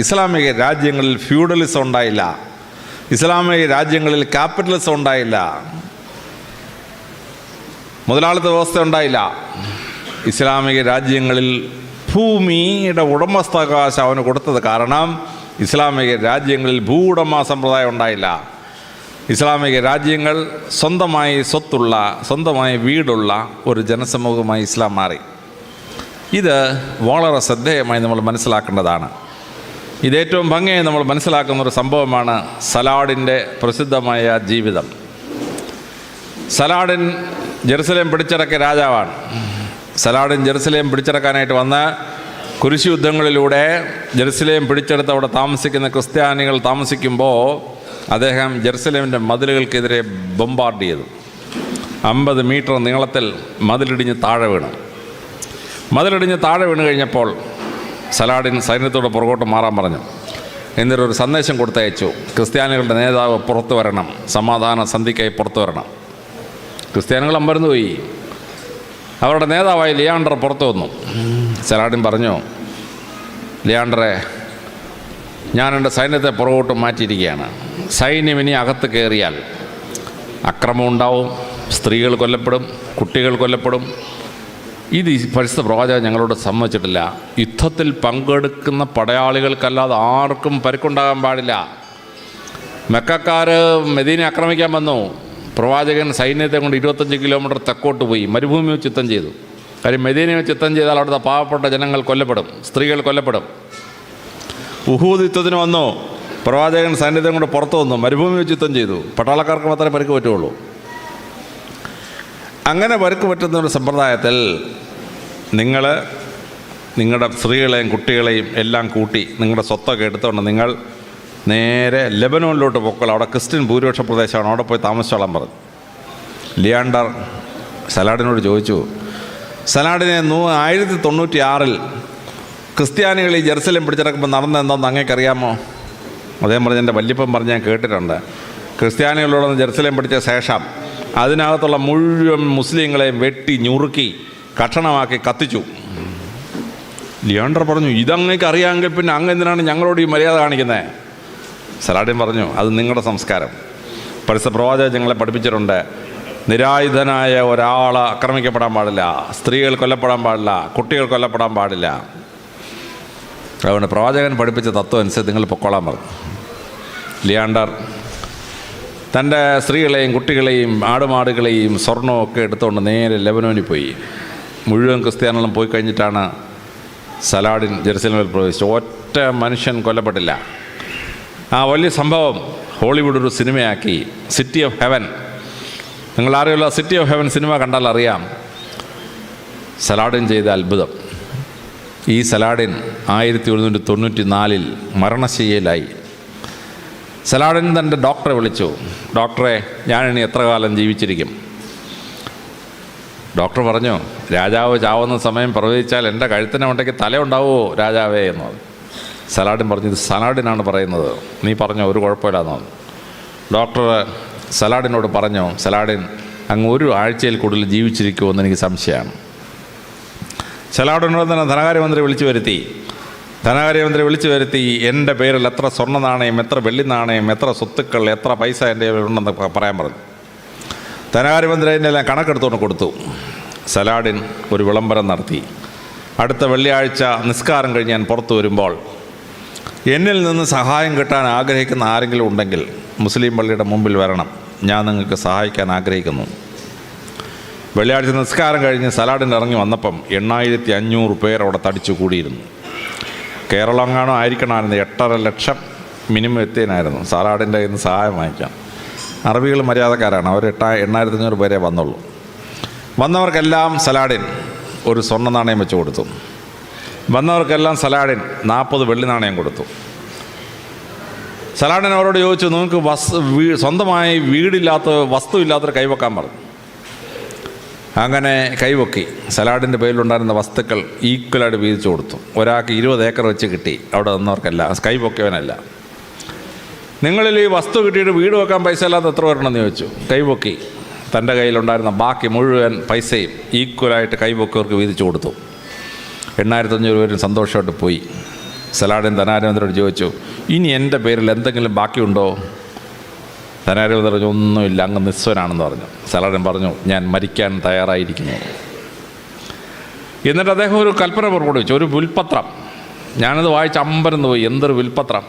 ഇസ്ലാമിക രാജ്യങ്ങളിൽ ഫ്യൂഡലിസം ഉണ്ടായില്ല. ഇസ്ലാമിക രാജ്യങ്ങളിൽ ക്യാപിറ്റലിസം ഉണ്ടായില്ല. മുതലാളിത്ത വ്യവസ്ഥ ഉണ്ടായില്ല. ഇസ്ലാമിക രാജ്യങ്ങളിൽ ഭൂമിയുടെ ഉടമസ്ഥാവകാശം അവന് കൊടുത്തത് കാരണം ഇസ്ലാമിക രാജ്യങ്ങളിൽ ഭൂവുടമ സമ്പ്രദായം ഉണ്ടായില്ല. ഇസ്ലാമിക രാജ്യങ്ങൾ സ്വന്തമായി സ്വത്തുള്ള, സ്വന്തമായി വീടുള്ള ഒരു ജനസമൂഹമായി ഇസ്ലാം മാറി. ഇത് വളരെ ശ്രദ്ധേയമായി നമ്മൾ മനസ്സിലാക്കേണ്ടതാണ്. ഇതേറ്റവും ഭംഗിയായി നമ്മൾ മനസ്സിലാക്കുന്ന ഒരു സംഭവമാണ് സലാഡിൻ്റെ പ്രസിദ്ധമായ ജീവിതം. സലാഡിൻ ജെറുസലേം പിടിച്ചടക്കിയ രാജാവാണ്. സലാഡിൻ ജെറുസലേം പിടിച്ചടക്കാനായിട്ട് വന്ന കുരിശ് യുദ്ധങ്ങളിലൂടെ ജെറുസലേം പിടിച്ചെടുത്ത് അവിടെ താമസിക്കുന്ന ക്രിസ്ത്യാനികൾ താമസിക്കുമ്പോൾ അദ്ദേഹം ജെറുസലേമിൻ്റെ മതിലുകൾക്കെതിരെ ബോംബാർഡ് ചെയ്തു. 50 മീറ്റർ നീളത്തിൽ മതിലിടിഞ്ഞ് താഴെ വീണു. മതിലിടിഞ്ഞ് താഴെ വീണ് കഴിഞ്ഞപ്പോൾ സലാഡിൻ സൈന്യത്തോട് പുറകോട്ട് മാറാൻ പറഞ്ഞു. എന്നിട്ടൊരു സന്ദേശം കൊടുത്തയച്ചു, ക്രിസ്ത്യാനികളുടെ നേതാവ് പുറത്തു വരണം, സമാധാന സന്ധിക്കായി പുറത്തു വരണം. ക്രിസ്ത്യാനികൾ അമ്പരന്ന് പോയി. അവരുടെ നേതാവായി ലിയാണ്ടർ പുറത്തു വന്നു. സലാഡിൻ പറഞ്ഞു, ലിയാണ്ടറെ, ഞാൻ എൻ്റെ സൈന്യത്തെ പുറകോട്ട് മാറ്റിയിരിക്കുകയാണ്. സൈന്യം ഇനി അകത്ത് കയറിയാൽ അക്രമം ഉണ്ടാവും, സ്ത്രീകൾ കൊല്ലപ്പെടും, കുട്ടികൾ കൊല്ലപ്പെടും. ഇത് പരിശുദ്ധ പ്രവാചകൻ ഞങ്ങളോട് സമ്മതിച്ചിട്ടില്ല. യുദ്ധത്തിൽ പങ്കെടുക്കുന്ന പടയാളികൾക്കല്ലാതെ ആർക്കും പരിക്കുണ്ടാകാൻ പാടില്ല. മെക്കക്കാർ മെദീനെ ആക്രമിക്കാൻ വന്നു. പ്രവാചകൻ സൈന്യത്തെ കൊണ്ട് 25 കിലോമീറ്റർ തെക്കോട്ട് പോയി മരുഭൂമി വെച്ച് യുദ്ധം ചെയ്തു. കാര്യം മെദീനയെ വെച്ച് യുദ്ധം ചെയ്താൽ അവിടുത്തെ പാവപ്പെട്ട ജനങ്ങൾ കൊല്ലപ്പെടും, സ്ത്രീകൾ കൊല്ലപ്പെടും. ഉഹൂദ് യുദ്ധത്തിന് വന്നു. പ്രവാചകൻ സൈന്യത്തെ കൊണ്ട് പുറത്തു വന്നു, മരുഭൂമി വെച്ച് യുദ്ധം ചെയ്തു. പട്ടാളക്കാർക്ക് മാത്രമേ പരിക്ക് പറ്റുള്ളൂ. അങ്ങനെ പരിക്ക് പറ്റുന്ന ഒരു സമ്പ്രദായത്തിൽ നിങ്ങൾ നിങ്ങളുടെ സ്ത്രീകളെയും കുട്ടികളെയും എല്ലാം കൂട്ടി നിങ്ങളുടെ സ്വത്തൊക്കെ എടുത്തുകൊണ്ട് നിങ്ങൾ നേരെ ലെബനോനിലോട്ട് പോക്കോളൂ. അവിടെ ക്രിസ്ത്യൻ ഭൂരിപക്ഷ പ്രദേശമാണ്, അവിടെ പോയി താമസിച്ചോളാൻ പറഞ്ഞു. ലിയാണ്ടർ സലാഡിനോട് ചോദിച്ചു, സലാഡിനെ 1096 ക്രിസ്ത്യാനികൾ ഈ ജെറുസലേം പിടിച്ചടക്കുമ്പോൾ നടന്നത് എന്താണെന്ന് അങ്ങേക്കറിയാമോ? അദ്ദേഹം പറഞ്ഞ്, എൻ്റെ വല്യപ്പൻ പറഞ്ഞ് ഞാൻ കേട്ടിട്ടുണ്ട്. ക്രിസ്ത്യാനികളോടൊന്ന് ജെറുസലേം പിടിച്ച ശേഷം അതിനകത്തുള്ള മുഴുവൻ മുസ്ലിങ്ങളെയും വെട്ടി ഞുറുക്കി കഷണമാക്കി കത്തിച്ചു. ലിയാണ്ടർ പറഞ്ഞു, ഇതങ്ങേക്ക് അറിയാമെങ്കിൽ പിന്നെ അങ്ങ് എന്തിനാണ് ഞങ്ങളോട് ഈ മര്യാദ കാണിക്കുന്നത്? സലാഡിൻ പറഞ്ഞു, അത് നിങ്ങളുടെ സംസ്കാരം. പരിശുദ്ധ പ്രവാചകൻ ഞങ്ങളെ പഠിപ്പിച്ചിട്ടുണ്ട്, നിരായുധനായ ഒരാൾ ആക്രമിക്കപ്പെടാൻ പാടില്ല, സ്ത്രീകൾ കൊല്ലപ്പെടാൻ പാടില്ല, കുട്ടികൾ കൊല്ലപ്പെടാൻ പാടില്ല. അതുകൊണ്ട് പ്രവാചകൻ പഠിപ്പിച്ച തത്വം അനുസരിച്ച് നിങ്ങൾ പൊക്കോളാൻ പറഞ്ഞു. ലിയാണ്ടർ തൻ്റെ സ്ത്രീകളെയും കുട്ടികളെയും ആടുമാടുകളെയും സ്വർണവും ഒക്കെ എടുത്തുകൊണ്ട് നേരെ ലെബനോനിൽ പോയി. മുഴുവൻ ക്രിസ്ത്യാനികളും പോയി കഴിഞ്ഞിട്ടാണ് സലാഡിൻ ജെറുസലേമിൽ പ്രവേശിച്ചു. ഒറ്റ മനുഷ്യൻ കൊല്ലപ്പെട്ടില്ല. ആ വലിയ സംഭവം ഹോളിവുഡ് ഒരു സിനിമയാക്കി, സിറ്റി ഓഫ് ഹെവൻ. നിങ്ങൾ ആരെയുള്ള സിറ്റി ഓഫ് ഹെവൻ സിനിമ കണ്ടാൽ അറിയാം സലാഡിൻ ചെയ്ത അത്ഭുതം. ഈ സലാഡിൻ 1194 മരണശയ്യയിലായി. സലാഡിൻ തൻ്റെ ഡോക്ടറെ വിളിച്ചു, ഡോക്ടറെ, ഞാനിനി എത്ര കാലം ജീവിച്ചിരിക്കും? ഡോക്ടർ പറഞ്ഞു, രാജാവ് ചാവുന്ന സമയം പ്രവചിച്ചാൽ എൻ്റെ കഴുത്തിന് ഉണ്ടെങ്കിൽ തലയുണ്ടാവുമോ രാജാവേ എന്ന് പറഞ്ഞു. സലാഡിൻ പറഞ്ഞു, ഇത് സലാഡിനാണ് പറയുന്നത്, നീ പറഞ്ഞോ, ഒരു കുഴപ്പമില്ലാന്ന് പറഞ്ഞു. ഡോക്ടർ സലാഡിനോട് പറഞ്ഞു, സലാഡിൻ അങ്ങ് 1 ആഴ്ചയിൽ കൂടുതൽ ജീവിച്ചിരിക്കുമെന്ന് എനിക്ക് സംശയമാണ്. സലാഡിനോട് തന്നെ ധനകാര്യമന്ത്രി വിളിച്ചു വരുത്തി എൻ്റെ പേരിൽ എത്ര സ്വർണ്ണ നാണയം, എത്ര വെള്ളി നാണയം, എത്ര സ്വത്തുക്കൾ, എത്ര പൈസ എൻ്റെ ഉണ്ടെന്ന് പറയാൻ പറഞ്ഞു. ധനകാര്യമന്ത്രി എല്ലാം കണക്കെടുത്തുകൊണ്ട് കൊടുത്തു. സലാഡിൻ ഒരു വിളംബരം നടത്തി. അടുത്ത വെള്ളിയാഴ്ച നിസ്കാരം കഴിഞ്ഞ് ഞാൻ പുറത്തു വരുമ്പോൾ എന്നിൽ നിന്ന് സഹായം കിട്ടാൻ ആഗ്രഹിക്കുന്ന ആരെങ്കിലും ഉണ്ടെങ്കിൽ മുസ്ലിം പള്ളിയുടെ മുമ്പിൽ വരണം, ഞാൻ നിങ്ങൾക്ക് സഹായിക്കാൻ ആഗ്രഹിക്കുന്നു. വെള്ളിയാഴ്ച നിസ്കാരം കഴിഞ്ഞ് സലാഡിൻ ഇറങ്ങി വന്നപ്പം 8500 പേർ അവിടെ തടിച്ചു കൂടിയിരുന്നു. കേരളം എങ്ങാനോ ആയിരിക്കണമായിരുന്നു. 8.5 ലക്ഷം മിനിമം എത്തിയനായിരുന്നു സലാഡിൻ്റെ കയ്യിൽ നിന്ന് സഹായം വാങ്ങിക്കാൻ. അറബികൾ മര്യാദക്കാരാണ്, അവർ 8500 പേരെ വന്നുള്ളൂ. വന്നവർക്കെല്ലാം സലാഡിൻ ഒരു സ്വർണ്ണ നാണയം വെച്ച് കൊടുത്തു. വന്നവർക്കെല്ലാം സലാഡിൻ 40 വെള്ളി നാണയം കൊടുത്തു. സലാഡിൻ അവരോട് ചോദിച്ചു, നിങ്ങൾക്ക് സ്വന്തമായി വസ്തുവില്ലാത്തൊരു കൈവെക്കാൻ പറഞ്ഞു. അങ്ങനെ കൈവക്കി സലാഡിൻ്റെ പേരിലുണ്ടായിരുന്ന വസ്തുക്കൾ ഈക്വലായിട്ട് വീതിച്ചു കൊടുത്തു. ഒരാൾക്ക് 20 ഏക്കർ വെച്ച് കിട്ടി. അവിടെ നിന്നവർക്കല്ല, കൈവക്കിയവനല്ല. നിങ്ങളിൽ ഈ വസ്തു കിട്ടിയിട്ട് വീട് വെക്കാൻ പൈസ ഇല്ലാത്ത എത്ര പേരുണ്ടെന്ന് ചോദിച്ചു. കൈവക്കി തൻ്റെ കയ്യിലുണ്ടായിരുന്ന ബാക്കി മുഴുവൻ പൈസയും ഈക്വലായിട്ട് കൈവക്കിയവർക്ക് വീതിച്ചു കൊടുത്തു. 8500 പേരും സന്തോഷമായിട്ട് പോയി. സലാഡിൻ ധനാര്യമന്ത്രിയോട് ചോദിച്ചു, ഇനി എൻ്റെ പേരിൽ എന്തെങ്കിലും ബാക്കിയുണ്ടോ? ധനാര്യമന്ത്രി പറഞ്ഞു, ഒന്നുമില്ല, അങ്ങ് നിസ്വനാണെന്ന് പറഞ്ഞു. സലാഡിൻ പറഞ്ഞു, ഞാൻ മരിക്കാൻ തയ്യാറായിരിക്കുന്നു. എന്നിട്ട് അദ്ദേഹം ഒരു കൽപ്പന പുറപ്പെടുവിച്ചു, ഒരു വിൽപ്പത്രം. ഞാനത് വായിച്ച് അമ്പരന്ന് പോയി. എന്തൊരു വിൽപ്പത്രം!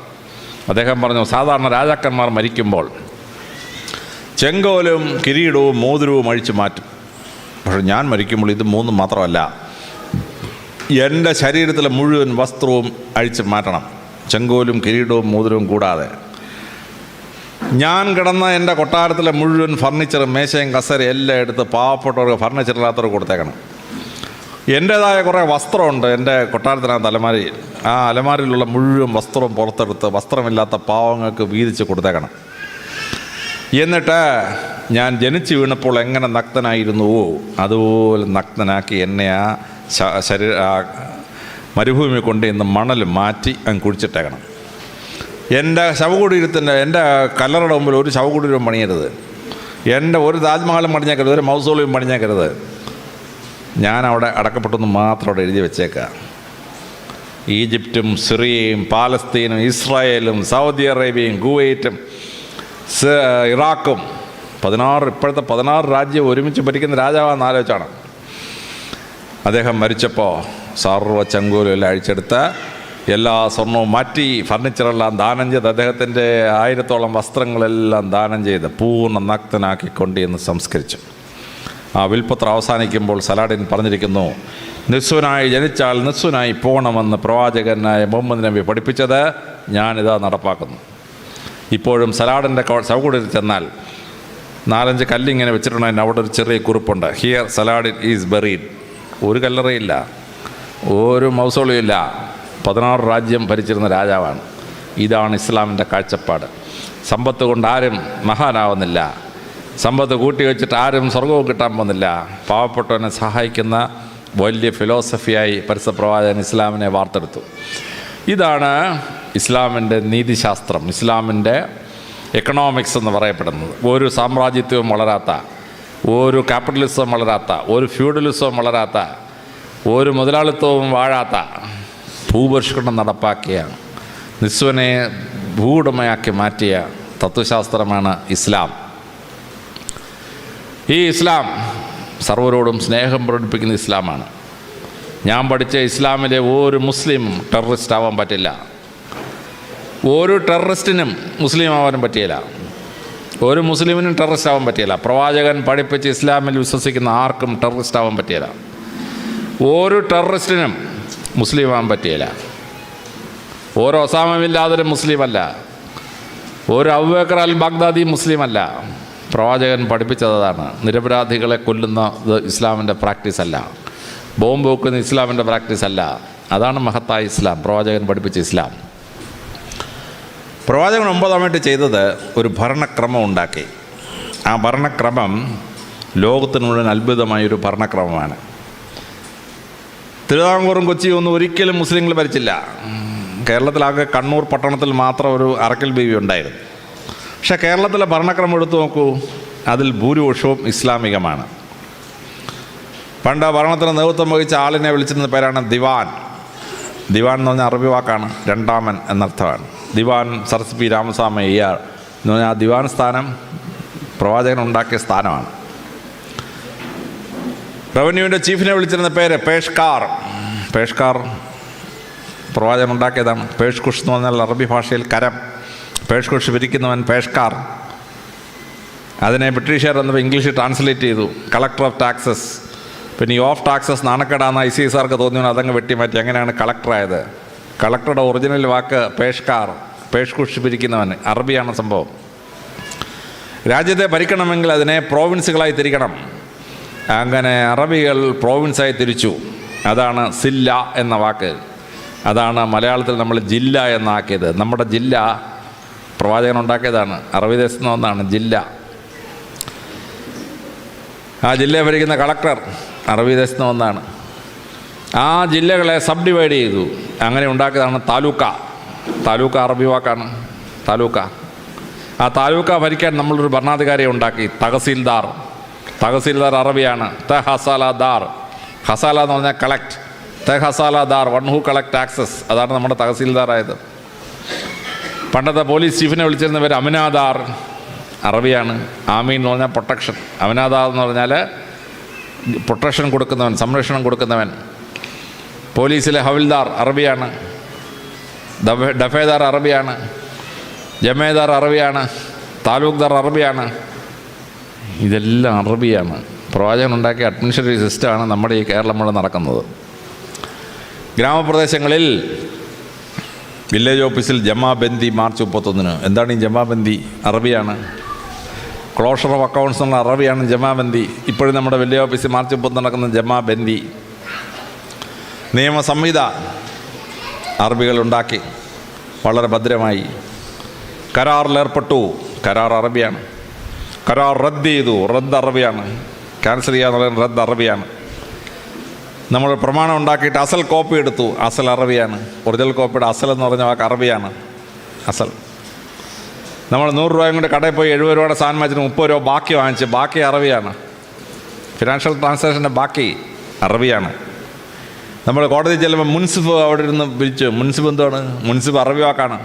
അദ്ദേഹം പറഞ്ഞു, സാധാരണ രാജാക്കന്മാർ മരിക്കുമ്പോൾ ചെങ്കോലും കിരീടവും മോതിരവും അഴിച്ചു മാറ്റും. പക്ഷെ ഞാൻ മരിക്കുമ്പോൾ ഇത് 3 മാത്രമല്ല, എൻ്റെ ശരീരത്തിലെ മുഴുവൻ വസ്ത്രവും അഴിച്ചു മാറ്റണം, ചെങ്കോലും കിരീടവും മോതിരവും കൂടാതെ. ഞാൻ കിടന്ന എൻ്റെ കൊട്ടാരത്തിലെ മുഴുവൻ ഫർണിച്ചറും മേശയും കസേരയും എല്ലാം എടുത്ത് പാവപ്പെട്ടവർക്ക് ഫർണിച്ചറില്ലാത്തവർക്ക് കൊടുത്തേക്കണം. എൻ്റേതായ കുറേ വസ്ത്രമുണ്ട് എൻ്റെ കൊട്ടാരത്തിനകത്ത് അലമാരയിൽ. ആ അലമാരയിലുള്ള മുഴുവൻ വസ്ത്രവും പുറത്തെടുത്ത് വസ്ത്രമില്ലാത്ത പാവങ്ങൾക്ക് വീതിച്ച് കൊടുത്തേക്കണം. എന്നിട്ട് ഞാൻ ജനിച്ചു വീണപ്പോൾ എങ്ങനെ നഗ്നനായിരുന്നുവോ അതുപോലെ നഗ്നനാക്കി എന്നെ ആ മരുഭൂമി കൊണ്ട് ഇന്ന് മണൽ മാറ്റി അങ്ങ് കുഴിച്ചിട്ടേക്കണം. എൻ്റെ ശവകുടീരത്തിൻ്റെ എൻ്റെ കല്ലറയുടെ മുമ്പിൽ ഒരു ശവകുടീരം പണിയരുത്, എൻ്റെ ഒരു താജ്മഹലും പണിഞ്ഞേക്കരുത്, ഒരു മൗസോളിയും പണിഞ്ഞേക്കരുത്. ഞാൻ അവിടെ അടക്കപ്പെട്ടെന്ന് മാത്രം അവിടെ എഴുതി വെച്ചേക്കാം. ഈജിപ്തും സിറിയയും പാലസ്തീനും ഇസ്രായേലും സൗദി അറേബ്യയും കുവൈറ്റും ഇറാഖും 16 ഇപ്പോഴത്തെ 16 രാജ്യം ഒരുമിച്ച് ഭരിക്കുന്ന രാജാവാണെന്ന് ആലോചിച്ചാണ്. അദ്ദേഹം മരിച്ചപ്പോൾ സർവ്വ ചെങ്കോലും എല്ലാം അഴിച്ചെടുത്ത് എല്ലാ സ്വർണവും മാറ്റി ഫർണിച്ചറെല്ലാം ദാനം ചെയ്ത് അദ്ദേഹത്തിൻ്റെ 1000ഓളം വസ്ത്രങ്ങളെല്ലാം ദാനം ചെയ്ത് പൂർണ്ണ നഗ്നനാക്കിക്കൊണ്ട് എന്ന് സംസ്കരിച്ചു. ആ വിൽപ്പത്രം അവസാനിക്കുമ്പോൾ സലാഡിൻ പറഞ്ഞിരിക്കുന്നു, നിസ്വനായി ജനിച്ചാൽ നിസ്വനായി പോകണമെന്ന് പ്രവാചകനായ മുഹമ്മദ് നബി പഠിപ്പിച്ചത് ഞാനിതാ നടപ്പാക്കുന്നു. ഇപ്പോഴും സലാഡിൻ്റെ ശവകുടീരത്തിൽ ചെന്നാൽ 4-5 കല്ലിങ്ങനെ വെച്ചിട്ടുണ്ടെങ്കിൽ അവിടെ ഒരു ചെറിയ കുറിപ്പുണ്ട്, ഹിയർ സലാഡിൻ ഈസ് ബറീഡ്. ഒരു കല്ലറയില്ല, ഒരു മൗസോളിയും ഇല്ല. 16 രാജ്യം ഭരിച്ചിരുന്ന രാജാവാണ്. ഇതാണ് ഇസ്ലാമിൻ്റെ കാഴ്ചപ്പാട്. സമ്പത്ത് കൊണ്ട് ആരും മഹാനാവുന്നില്ല, സമ്പത്ത് കൂട്ടി വെച്ചിട്ട് ആരും സ്വർഗവും കിട്ടാൻ പോകുന്നില്ല. പാവപ്പെട്ടവനെ സഹായിക്കുന്ന വലിയ ഫിലോസഫിയായി പരിസരപ്രവാചകൻ ഇസ്ലാമിനെ വാർത്തെടുത്തു. ഇതാണ് ഇസ്ലാമിൻ്റെ നീതിശാസ്ത്രം, ഇസ്ലാമിൻ്റെ എക്കണോമിക്സ് എന്ന് പറയപ്പെടുന്നത്. ഒരു സാമ്രാജ്യത്വവും വളരാത്ത, ഒരു ക്യാപിറ്റലിസവും വളരാത്ത, ഒരു ഫ്യൂഡലിസവും വളരാത്ത, ഒരു മുതലാളിത്തവും വാഴാത്ത ഭൂപരിഷ്കരണം നടപ്പാക്കിയ, നിസ്വനെ ഭൂവുടമയാക്കി മാറ്റിയ തത്വശാസ്ത്രമാണ് ഇസ്ലാം. ഈ ഇസ്ലാം സർവരോടും സ്നേഹം പ്രകടിപ്പിക്കുന്ന ഇസ്ലാമാണ്. ഞാൻ പഠിച്ച ഇസ്ലാമിലെ ഒരു മുസ്ലിമും ടെററിസ്റ്റ് ആവാൻ പറ്റില്ല. ഒരു ടെററിസ്റ്റിനും മുസ്ലിം ആവാനും പറ്റിയില്ല, ഒരു മുസ്ലിമിനും ടെററിസ്റ്റ് ആവാൻ പറ്റിയില്ല. പ്രവാചകൻ പഠിപ്പിച്ച് ഇസ്ലാമിൽ വിശ്വസിക്കുന്ന ആർക്കും ടെററിസ്റ്റ് ആവാൻ പറ്റിയില്ല. ഒരു ടെററിസ്റ്റിനും മുസ്ലിം ആവാൻ പറ്റിയില്ല. ഒരു ഒസാമ ബിൻ ലാദൻ മുസ്ലിമല്ല, ഒരു അബൂബക്കർ അൽ ബാഗ്ദാദി മുസ്ലിമല്ല. പ്രവാചകൻ പഠിപ്പിച്ചതാണ്. നിരപരാധികളെ കൊല്ലുന്നത് ഇസ്ലാമിൻ്റെ പ്രാക്ടീസ് അല്ല, ബോംബ് വെക്കുന്ന ഇസ്ലാമിൻ്റെ പ്രാക്ടീസ് അല്ല. അതാണ് മഹത്തായ ഇസ്ലാം, പ്രവാചകൻ പഠിപ്പിച്ച ഇസ്ലാം. പ്രവാചകൻ 9 ചെയ്തത് ഒരു ഭരണക്രമം ഉണ്ടാക്കി. ആ ഭരണക്രമം ലോകത്തിന് മുഴുവൻ അത്ഭുതമായൊരു ഭരണക്രമമാണ്. തിരുവിതാംകൂറും കൊച്ചിയും ഒന്നും ഒരിക്കലും മുസ്ലിങ്ങൾ ഭരിച്ചില്ല. കേരളത്തിലാകെ കണ്ണൂർ പട്ടണത്തിൽ മാത്രം ഒരു അറക്കൽ ബീവി ഉണ്ടായിരുന്നു. പക്ഷേ കേരളത്തിലെ ഭരണക്രമം എടുത്തു നോക്കൂ, അതിൽ ഭൂരിപക്ഷവും ഇസ്ലാമികമാണ്. പണ്ട് ഭരണത്തിന് നേതൃത്വം വഹിച്ച ആളിനെ വിളിച്ചിരുന്ന പേരാണ് ദിവാൻ. ദിവാൻ എന്ന് പറഞ്ഞാൽ അറബി വാക്കാണ്, രണ്ടാമൻ എന്നർത്ഥമാണ്. ദിവാൻ സരസ് പി രാമസ്വാമി അയ്യാർ എന്ന് പറഞ്ഞാൽ ആ ദിവാൻ സ്ഥാനം പ്രവാചകൻ ഉണ്ടാക്കിയ സ്ഥാനമാണ്. റവന്യൂവിൻ്റെ ചീഫിനെ വിളിച്ചിരുന്ന പേര് പേഷ്കാർ. പേഷ്കാർ പ്രവാചകൻ ഉണ്ടാക്കിയതാണ്. പേഷ്കുഷ് എന്ന് പറഞ്ഞാൽ അറബി ഭാഷയിൽ കരം. പേഷ്കുഷ് പിരിക്കുന്നവൻ പേഷ്കാർ. അതിനെ ബ്രിട്ടീഷുകാർ വന്നപ്പോൾ ഇംഗ്ലീഷിൽ ട്രാൻസ്ലേറ്റ് ചെയ്തു കളക്ടർ ഓഫ് ടാക്സസ്. പിന്നെ ഈ ഓഫ് ടാക്സസ് നാണക്കേടാന്ന് ICSർക്ക് തോന്നിയാണ് അതങ്ങ് വെട്ടിമാറ്റി. അങ്ങനെയാണ് കളക്ടറായത്. കളക്ടറുടെ ഒറിജിനൽ വാക്ക് പേഷ്കാർ, പേഷ്കുഷ് പിരിക്കുന്നവൻ. അറബിയാണ് സംഭവം. രാജ്യത്തെ ഭരിക്കണമെങ്കിൽ അതിനെ പ്രോവിൻസുകളായി തിരിക്കണം. അങ്ങനെ അറബികൾ പ്രോവിൻസായി തിരിച്ചു. അതാണ് സില്ല എന്ന വാക്ക്. അതാണ് മലയാളത്തിൽ നമ്മൾ ജില്ല എന്നാക്കിയത്. നമ്മുടെ ജില്ല പ്രവാചകൻ ഉണ്ടാക്കിയതാണ്. അറബി ദേശത്ത് നിന്ന് ഒന്നാണ് ജില്ല. ആ ജില്ലയെ ഭരിക്കുന്ന കളക്ടർ അറബി ദേശത്ത് നിന്ന് ഒന്നാണ്. ആ ജില്ലകളെ സബ് ഡിവൈഡ് ചെയ്തു. അങ്ങനെ ഉണ്ടാക്കിയതാണ് താലൂക്ക. താലൂക്ക അറബി വാക്കാണ് താലൂക്ക. ആ താലൂക്ക ഭരിക്കാൻ നമ്മളൊരു ഭരണാധികാരിയെ ഉണ്ടാക്കി, തഹസീൽദാർ. തഹസീൽദാർ അറബിയാണ് തെഹസാലദാർ. ഹസാല എന്ന് പറഞ്ഞാൽ കളക്ട്. തെഹസാലദാർ, വൺ ഹു കളക്ട് ടാക്സസ്. അതാണ് നമ്മുടെ തഹസീൽദാറായത്. പണ്ടത്തെ പോലീസ് ചീഫിനെ വിളിച്ചിരുന്ന പേര് അമിനാദാർ. അറബിയാണ്. ആമീൻ എന്ന് പറഞ്ഞാൽ പ്രൊട്ടക്ഷൻ. അമിനാദാർ എന്ന് പറഞ്ഞാൽ പ്രൊട്ടക്ഷൻ കൊടുക്കുന്നവൻ, സംരക്ഷണം കൊടുക്കുന്നവൻ. പോലീസിലെ ഹവിൽദാർ അറബിയാണ്. ഡഫേദാർ അറബിയാണ്. ജമേദാർ അറബിയാണ്. താലൂക്ക്ദാർ അറബിയാണ്. ഇതെല്ലാം അറബിയാണ്. പ്രവാചകൻ ഉണ്ടാക്കിയ അഡ്മിനിസ്ട്രേറ്റീവ് സിസ്റ്റമാണ് നമ്മുടെ ഈ കേരളം മുഴുവൻ നടക്കുന്നത്. ഗ്രാമപ്രദേശങ്ങളിൽ വില്ലേജ് ഓഫീസിൽ ജമാബന്ദി മാർച്ച് 31. എന്താണ് ഈ ജമാബന്ദി? അറബിയാണ്. ക്ലോഷർ ഓഫ് അക്കൗണ്ട്സ് എന്നുള്ള അറബിയാണ് ജമാബന്ദി. ഇപ്പോഴും നമ്മുടെ വില്ലേജ് ഓഫീസിൽ മാർച്ച് 30 നടക്കുന്ന ജമാബന്ദി. നിയമസംഹിത അറബികൾ ഉണ്ടാക്കി വളരെ ഭദ്രമായി. കരാറിലേർപ്പെട്ടു. കരാർ അറബിയാണ്. കരാർ റദ്ദ് ചെയ്തു. റദ്ദ് അറബിയാണ്. ക്യാൻസൽ ചെയ്യാന്ന് പറയുന്നത് റദ്ദ് അറബിയാണ്. നമ്മൾ പ്രമാണം ഉണ്ടാക്കിയിട്ട് അസൽ കോപ്പി എടുത്തു. അസൽ അറബിയാണ്. ഒറിജിനൽ കോപ്പിയുടെ അസൽ എന്ന് പറഞ്ഞ വാക്ക് അറബിയാണ്. അസൽ. നമ്മൾ 100 രൂപയും കൊണ്ട് കടയിൽ പോയി 70 രൂപയുടെ സാധനം വാങ്ങിച്ചിട്ട് 30 രൂപ ബാക്കി വാങ്ങിച്ച്, ബാക്കി അറബിയാണ്. ഫിനാൻഷ്യൽ ട്രാൻസാക്ഷൻ്റെ ബാക്കി അറബിയാണ്. നമ്മൾ കോടതി ചെല്ലുമ്പോൾ മുൻസിഫ് അവിടെ ഇരുന്ന് വിളിച്ചു. മുൻസിഫ് എന്താണ്? മുൻസിഫ് അറബി വാക്കാണ്.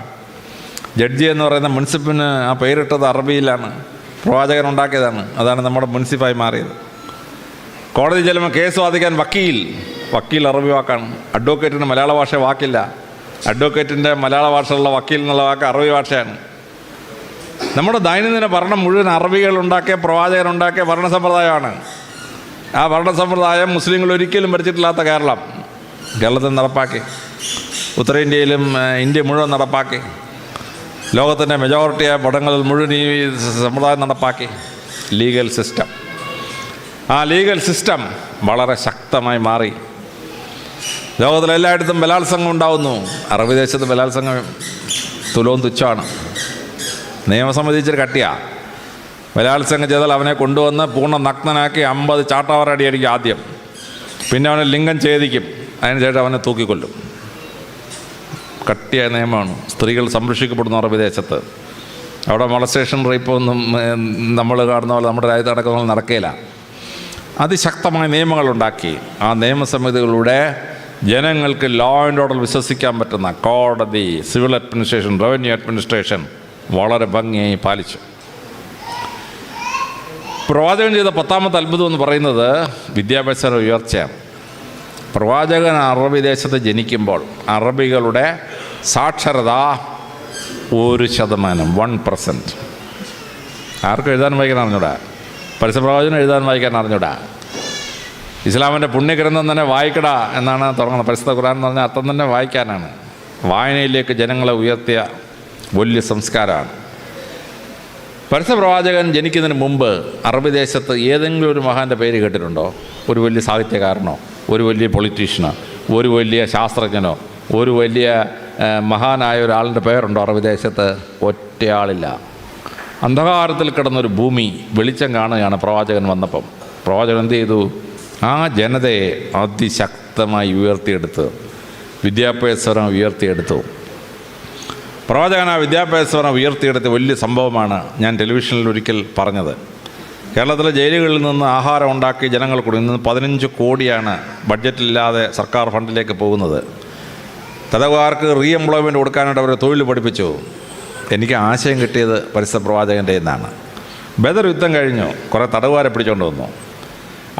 ജഡ്ജി എന്ന് പറയുന്ന മുൻസിഫിന് ആ പേരിട്ടത് അറബിയിലാണ്. പ്രവാചകൻ ഉണ്ടാക്കിയതാണ്. അതാണ് നമ്മുടെ മുൻസിഫായി മാറിയത്. കോടതി ചെല്ലുമ്പോൾ കേസ് വാദിക്കാൻ വക്കീൽ. വക്കീൽ അറബി വാക്കാണ്. അഡ്വക്കേറ്റിന് മലയാള ഭാഷ വാക്കില്ല. അഡ്വക്കേറ്റിൻ്റെ മലയാള ഭാഷയുള്ള വക്കീൽ എന്നുള്ള വാക്ക് അറബി ഭാഷയാണ്. നമ്മുടെ ദൈനംദിന ഭരണം മുഴുവൻ അറബികൾ ഉണ്ടാക്കിയ, പ്രവാചകൻ ഉണ്ടാക്കിയ ഭരണ സമ്പ്രദായമാണ്. ആ ഭരണ സമ്പ്രദായം മുസ്ലിങ്ങൾ ഒരിക്കലും ഭരിച്ചിട്ടില്ലാത്ത കേരളത്തിൽ നടപ്പാക്കി. ഉത്തരേന്ത്യയിലും ഇന്ത്യ മുഴുവൻ നടപ്പാക്കി. ലോകത്തിൻ്റെ മെജോറിറ്റിയായ പടങ്ങളിൽ മുഴുവൻ ഈ സമ്പ്രദായം നടപ്പാക്കി. Legal system. ആ ലീഗൽ സിസ്റ്റം വളരെ ശക്തമായി മാറി. ലോകത്തിലെല്ലായിടത്തും ബലാത്സംഗം ഉണ്ടാവുന്നു. അറബി ദേശത്ത് ബലാത്സംഗം തുലവും തുച്ഛമാണ്. നിയമം സംബന്ധിച്ചൊരു കട്ടിയാണ്. ബലാത്സംഗം ചെയ്താൽ അവനെ കൊണ്ടുവന്ന് പൂർണ്ണ നഗ്നനാക്കി 50 ചാട്ടവാറടി അടിക്കും ആദ്യം. പിന്നെ അവനെ ലിംഗം ഛേദിക്കും. അതിനുശേഷം അവനെ തൂക്കിക്കൊല്ലും. കട്ടിയായ നിയമമാണ്. സ്ത്രീകൾ സംരക്ഷിക്കപ്പെടുന്നു അറബി ദേശത്ത്. അവിടെ മൊളസ്റ്റേഷൻ റേപ്പൊന്നും നമ്മൾ കാണുന്ന പോലെ നമ്മുടെ രാജ്യത്ത് നടക്കുന്ന പോലെ നടക്കുകയില്ല. അതിശക്തമായ നിയമങ്ങളുണ്ടാക്കി. ആ നിയമസമിതികളുടെ ജനങ്ങൾക്ക് ലോ ആൻഡ് ഓർഡർ വിശ്വസിക്കാൻ പറ്റുന്ന കോടതി, സിവിൽ അഡ്മിനിസ്ട്രേഷൻ, റവന്യൂ അഡ്മിനിസ്ട്രേഷൻ വളരെ ഭംഗിയായി പാലിച്ചു. പ്രവാചകൻ ചെയ്ത 10ാമത്തെ അത്ഭുതം എന്ന് പറയുന്നത് വിദ്യാഭ്യാസ ഉയർച്ചയാണ്. പ്രവാചകൻ അറബി ദേശത്ത് ജനിക്കുമ്പോൾ അറബികളുടെ സാക്ഷരത 1%, 1%. ആർക്കും എഴുതാൻ വായിക്കാൻ അറിഞ്ഞൂടാ. പരസ്യപ്രവാചകൻ എഴുതാൻ വായിക്കാൻ അറിഞ്ഞൂടാ. ഇസ്ലാമിൻ്റെ പുണ്യഗ്രന്ഥം തന്നെ വായിക്കടാ എന്നാണ് തുടങ്ങുന്നത്. പരിശുദ്ധ ഖുർആൻ എന്ന് പറഞ്ഞാൽ അർത്ഥം തന്നെ വായിക്കാനാണ്. വായനയിലേക്ക് ജനങ്ങളെ ഉയർത്തിയ വലിയ സംസ്കാരമാണ്. പരസ്യപ്രവാചകൻ ജനിക്കുന്നതിന് മുമ്പ് അറബി ദേശത്ത് ഏതെങ്കിലും ഒരു മഹാൻ്റെ പേര് കേട്ടിട്ടുണ്ടോ? ഒരു വലിയ സാഹിത്യകാരനോ, ഒരു വലിയ പൊളിറ്റീഷ്യനോ, ഒരു വലിയ ശാസ്ത്രജ്ഞനോ, ഒരു വലിയ മഹാനായ ഒരാളിൻ്റെ പേരുണ്ടോ അറബി ദേശത്ത്? ഒറ്റയാളില്ല. അന്ധകാരത്തിൽ കിടന്നൊരു ഭൂമി വെളിച്ചം കാണുകയാണ് പ്രവാചകൻ വന്നപ്പം. പ്രവാചകൻ എന്ത് ചെയ്തു? ആ ജനതയെ അതിശക്തമായി ഉയർത്തിയെടുത്ത്, വിദ്യാഭ്യാസം ഉയർത്തിയെടുത്തു. പ്രവാചകൻ ആ വിദ്യാഭ്യാസം ഉയർത്തിയെടുത്ത വലിയ സംഭവമാണ് ഞാൻ ടെലിവിഷനിൽ ഒരിക്കൽ പറഞ്ഞത്. കേരളത്തിലെ ജയിലുകളിൽ നിന്ന് ആഹാരം ഉണ്ടാക്കി ജനങ്ങൾ കൊടുക്കുന്നത് 15 കോടിയാണ് ബഡ്ജറ്റില്ലാതെ സർക്കാർ ഫണ്ടിലേക്ക് പോകുന്നത്. തടവുകാർക്ക് റീഎംപ്ലോയ്മെൻറ്റ് കൊടുക്കാനായിട്ട് അവരെ തൊഴിൽ പഠിപ്പിച്ചു. എനിക്ക് ആശയം കിട്ടിയത് പരിശുദ്ധ പ്രവാചകൻ്റെ നിന്നാണ്. ബദർ യുദ്ധം കഴിഞ്ഞു. കുറേ തടവുകാരെ പിടിച്ചുകൊണ്ട് വന്നു.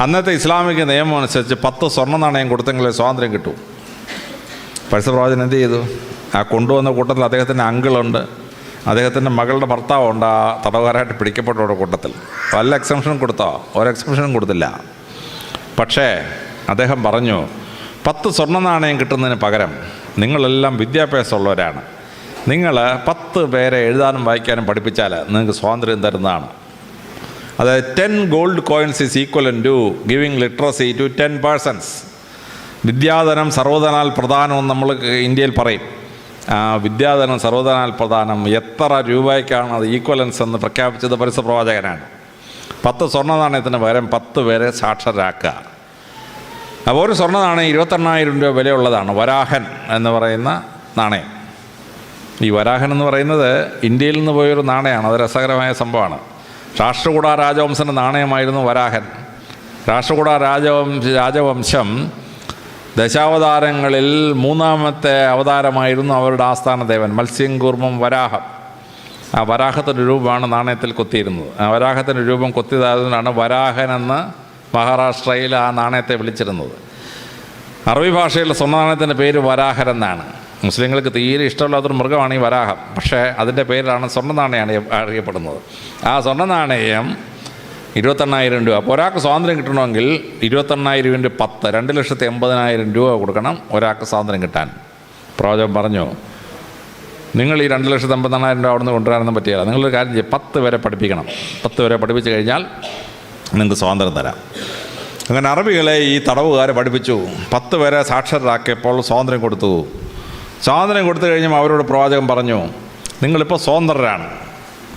അന്നത്തെ ഇസ്ലാമിക നിയമം അനുസരിച്ച് 10 സ്വർണ്ണ നാണയം കൊടുത്തെങ്കിലേ സ്വാതന്ത്ര്യം കിട്ടൂ. പരസ്യപ്രവാചകൻ എന്ത് ചെയ്തു? ആ കൊണ്ടുവന്ന കൂട്ടത്തിൽ അദ്ദേഹത്തിൻ്റെ അങ്കിളുണ്ട്, അദ്ദേഹത്തിൻ്റെ മകളുടെ ഭർത്താവുണ്ട് ആ തടവുകാരായിട്ട് പിടിക്കപ്പെട്ടവരുടെ കൂട്ടത്തിൽ. വല്ല എക്സംഷനും കൊടുത്തോ? ഒരു എക്സംഷനും കൊടുത്തില്ല. പക്ഷേ അദ്ദേഹം പറഞ്ഞു, 10 സ്വർണ്ണ നാണയം കിട്ടുന്നതിന് പകരം നിങ്ങളെല്ലാം വിദ്യാഭ്യാസമുള്ളവരാണ്, നിങ്ങൾ 10 പേരെ എഴുതാനും വായിക്കാനും പഠിപ്പിച്ചാൽ നിങ്ങൾക്ക് സ്വാതന്ത്ര്യം തരുന്നതാണ്. അതായത് 10 gold coins is equivalent to giving literacy to 10 persons. വിദ്യാധനം സർവ്വധനാൽ പ്രധാനമെന്ന് നമ്മൾ ഇന്ത്യയിൽ പറയും. വിദ്യാധനം സർവ്വധനാൽ പ്രധാനം. എത്ര രൂപയ്ക്കാണ് അത് ഈക്വലൻസ് എന്ന് പ്രഖ്യാപിച്ചത് പരസ്യപ്രവാചകനാണ്. 10 സ്വർണ്ണ നാണയത്തിന് പകരം 10 പേരെ സാക്ഷരരാക്കുക. അപ്പോൾ ഒരു സ്വർണ്ണ നാണയം 28,000 രൂപ വിലയുള്ളതാണ്. വരാഹൻ എന്ന് പറയുന്ന നാണയം. ഈ വരാഹൻ എന്ന് പറയുന്നത് ഇന്ത്യയിൽ നിന്ന് പോയൊരു നാണയമാണ്. അത് രസകരമായ സംഭവമാണ്. രാഷ്ട്രകൂട രാജവംശൻ്റെ നാണയമായിരുന്നു വരാഹൻ. രാഷ്ട്രകൂട രാജവംശം ദശാവതാരങ്ങളിൽ 3ാമത്തെ അവതാരമായിരുന്നു അവരുടെ ആസ്ഥാന ദേവൻ മത്സ്യം കൂർമ്മം വരാഹം. ആ വരാഹത്തിൻ്റെ രൂപമാണ് നാണയത്തിൽ കൊത്തിയിരുന്നത്. ആ വരാഹത്തിൻ്റെ രൂപം കൊത്തിയതായതുകൊണ്ടാണ് വരാഹൻ എന്ന് മഹാരാഷ്ട്രയിൽ ആ നാണയത്തെ വിളിച്ചിരുന്നത്. അറബി ഭാഷയിലെ സ്വർണ്ണ നാണയത്തിൻ്റെ പേര് വരാഹൻ എന്നാണ്. മുസ്ലിങ്ങൾക്ക് തീരെ ഇഷ്ടമില്ലാത്തൊരു മൃഗമാണ് ഈ വരാഹം. പക്ഷേ അതിൻ്റെ പേരിലാണ് സ്വർണ്ണ നാണയമാണ് അറിയപ്പെടുന്നത്. ആ സ്വർണ്ണ നാണയം 28,000 രൂപ. അപ്പോൾ ഒരാൾക്ക് സ്വാതന്ത്ര്യം കിട്ടണമെങ്കിൽ 28,000 × 10 2,80,000 രൂപ കൊടുക്കണം ഒരാൾക്ക് സ്വാതന്ത്ര്യം കിട്ടാൻ. പ്രവാചകൻ പറഞ്ഞു, നിങ്ങൾ ഈ 2,80,000 രൂപ അവിടെ നിന്ന് കൊണ്ടുവരാനൊന്നും പറ്റില്ല. നിങ്ങളൊരു കാര്യം ചെയ്യും, 10 പേരെ പഠിപ്പിക്കണം. 10 പേരെ പഠിപ്പിച്ച് കഴിഞ്ഞാൽ നിങ്ങൾക്ക് സ്വാതന്ത്ര്യം തരാം. അങ്ങനെ അറബികളെ ഈ തടവുകാരെ പഠിപ്പിച്ചു. 10 പേരെ സാക്ഷരരാക്കിയപ്പോൾ സ്വാതന്ത്ര്യം കൊടുത്തു. സ്വാതന്ത്ര്യം കൊടുത്തു കഴിഞ്ഞാൽ അവരോട് പ്രവാചകൻ പറഞ്ഞു, നിങ്ങളിപ്പോൾ സ്വതന്ത്രരാണ്,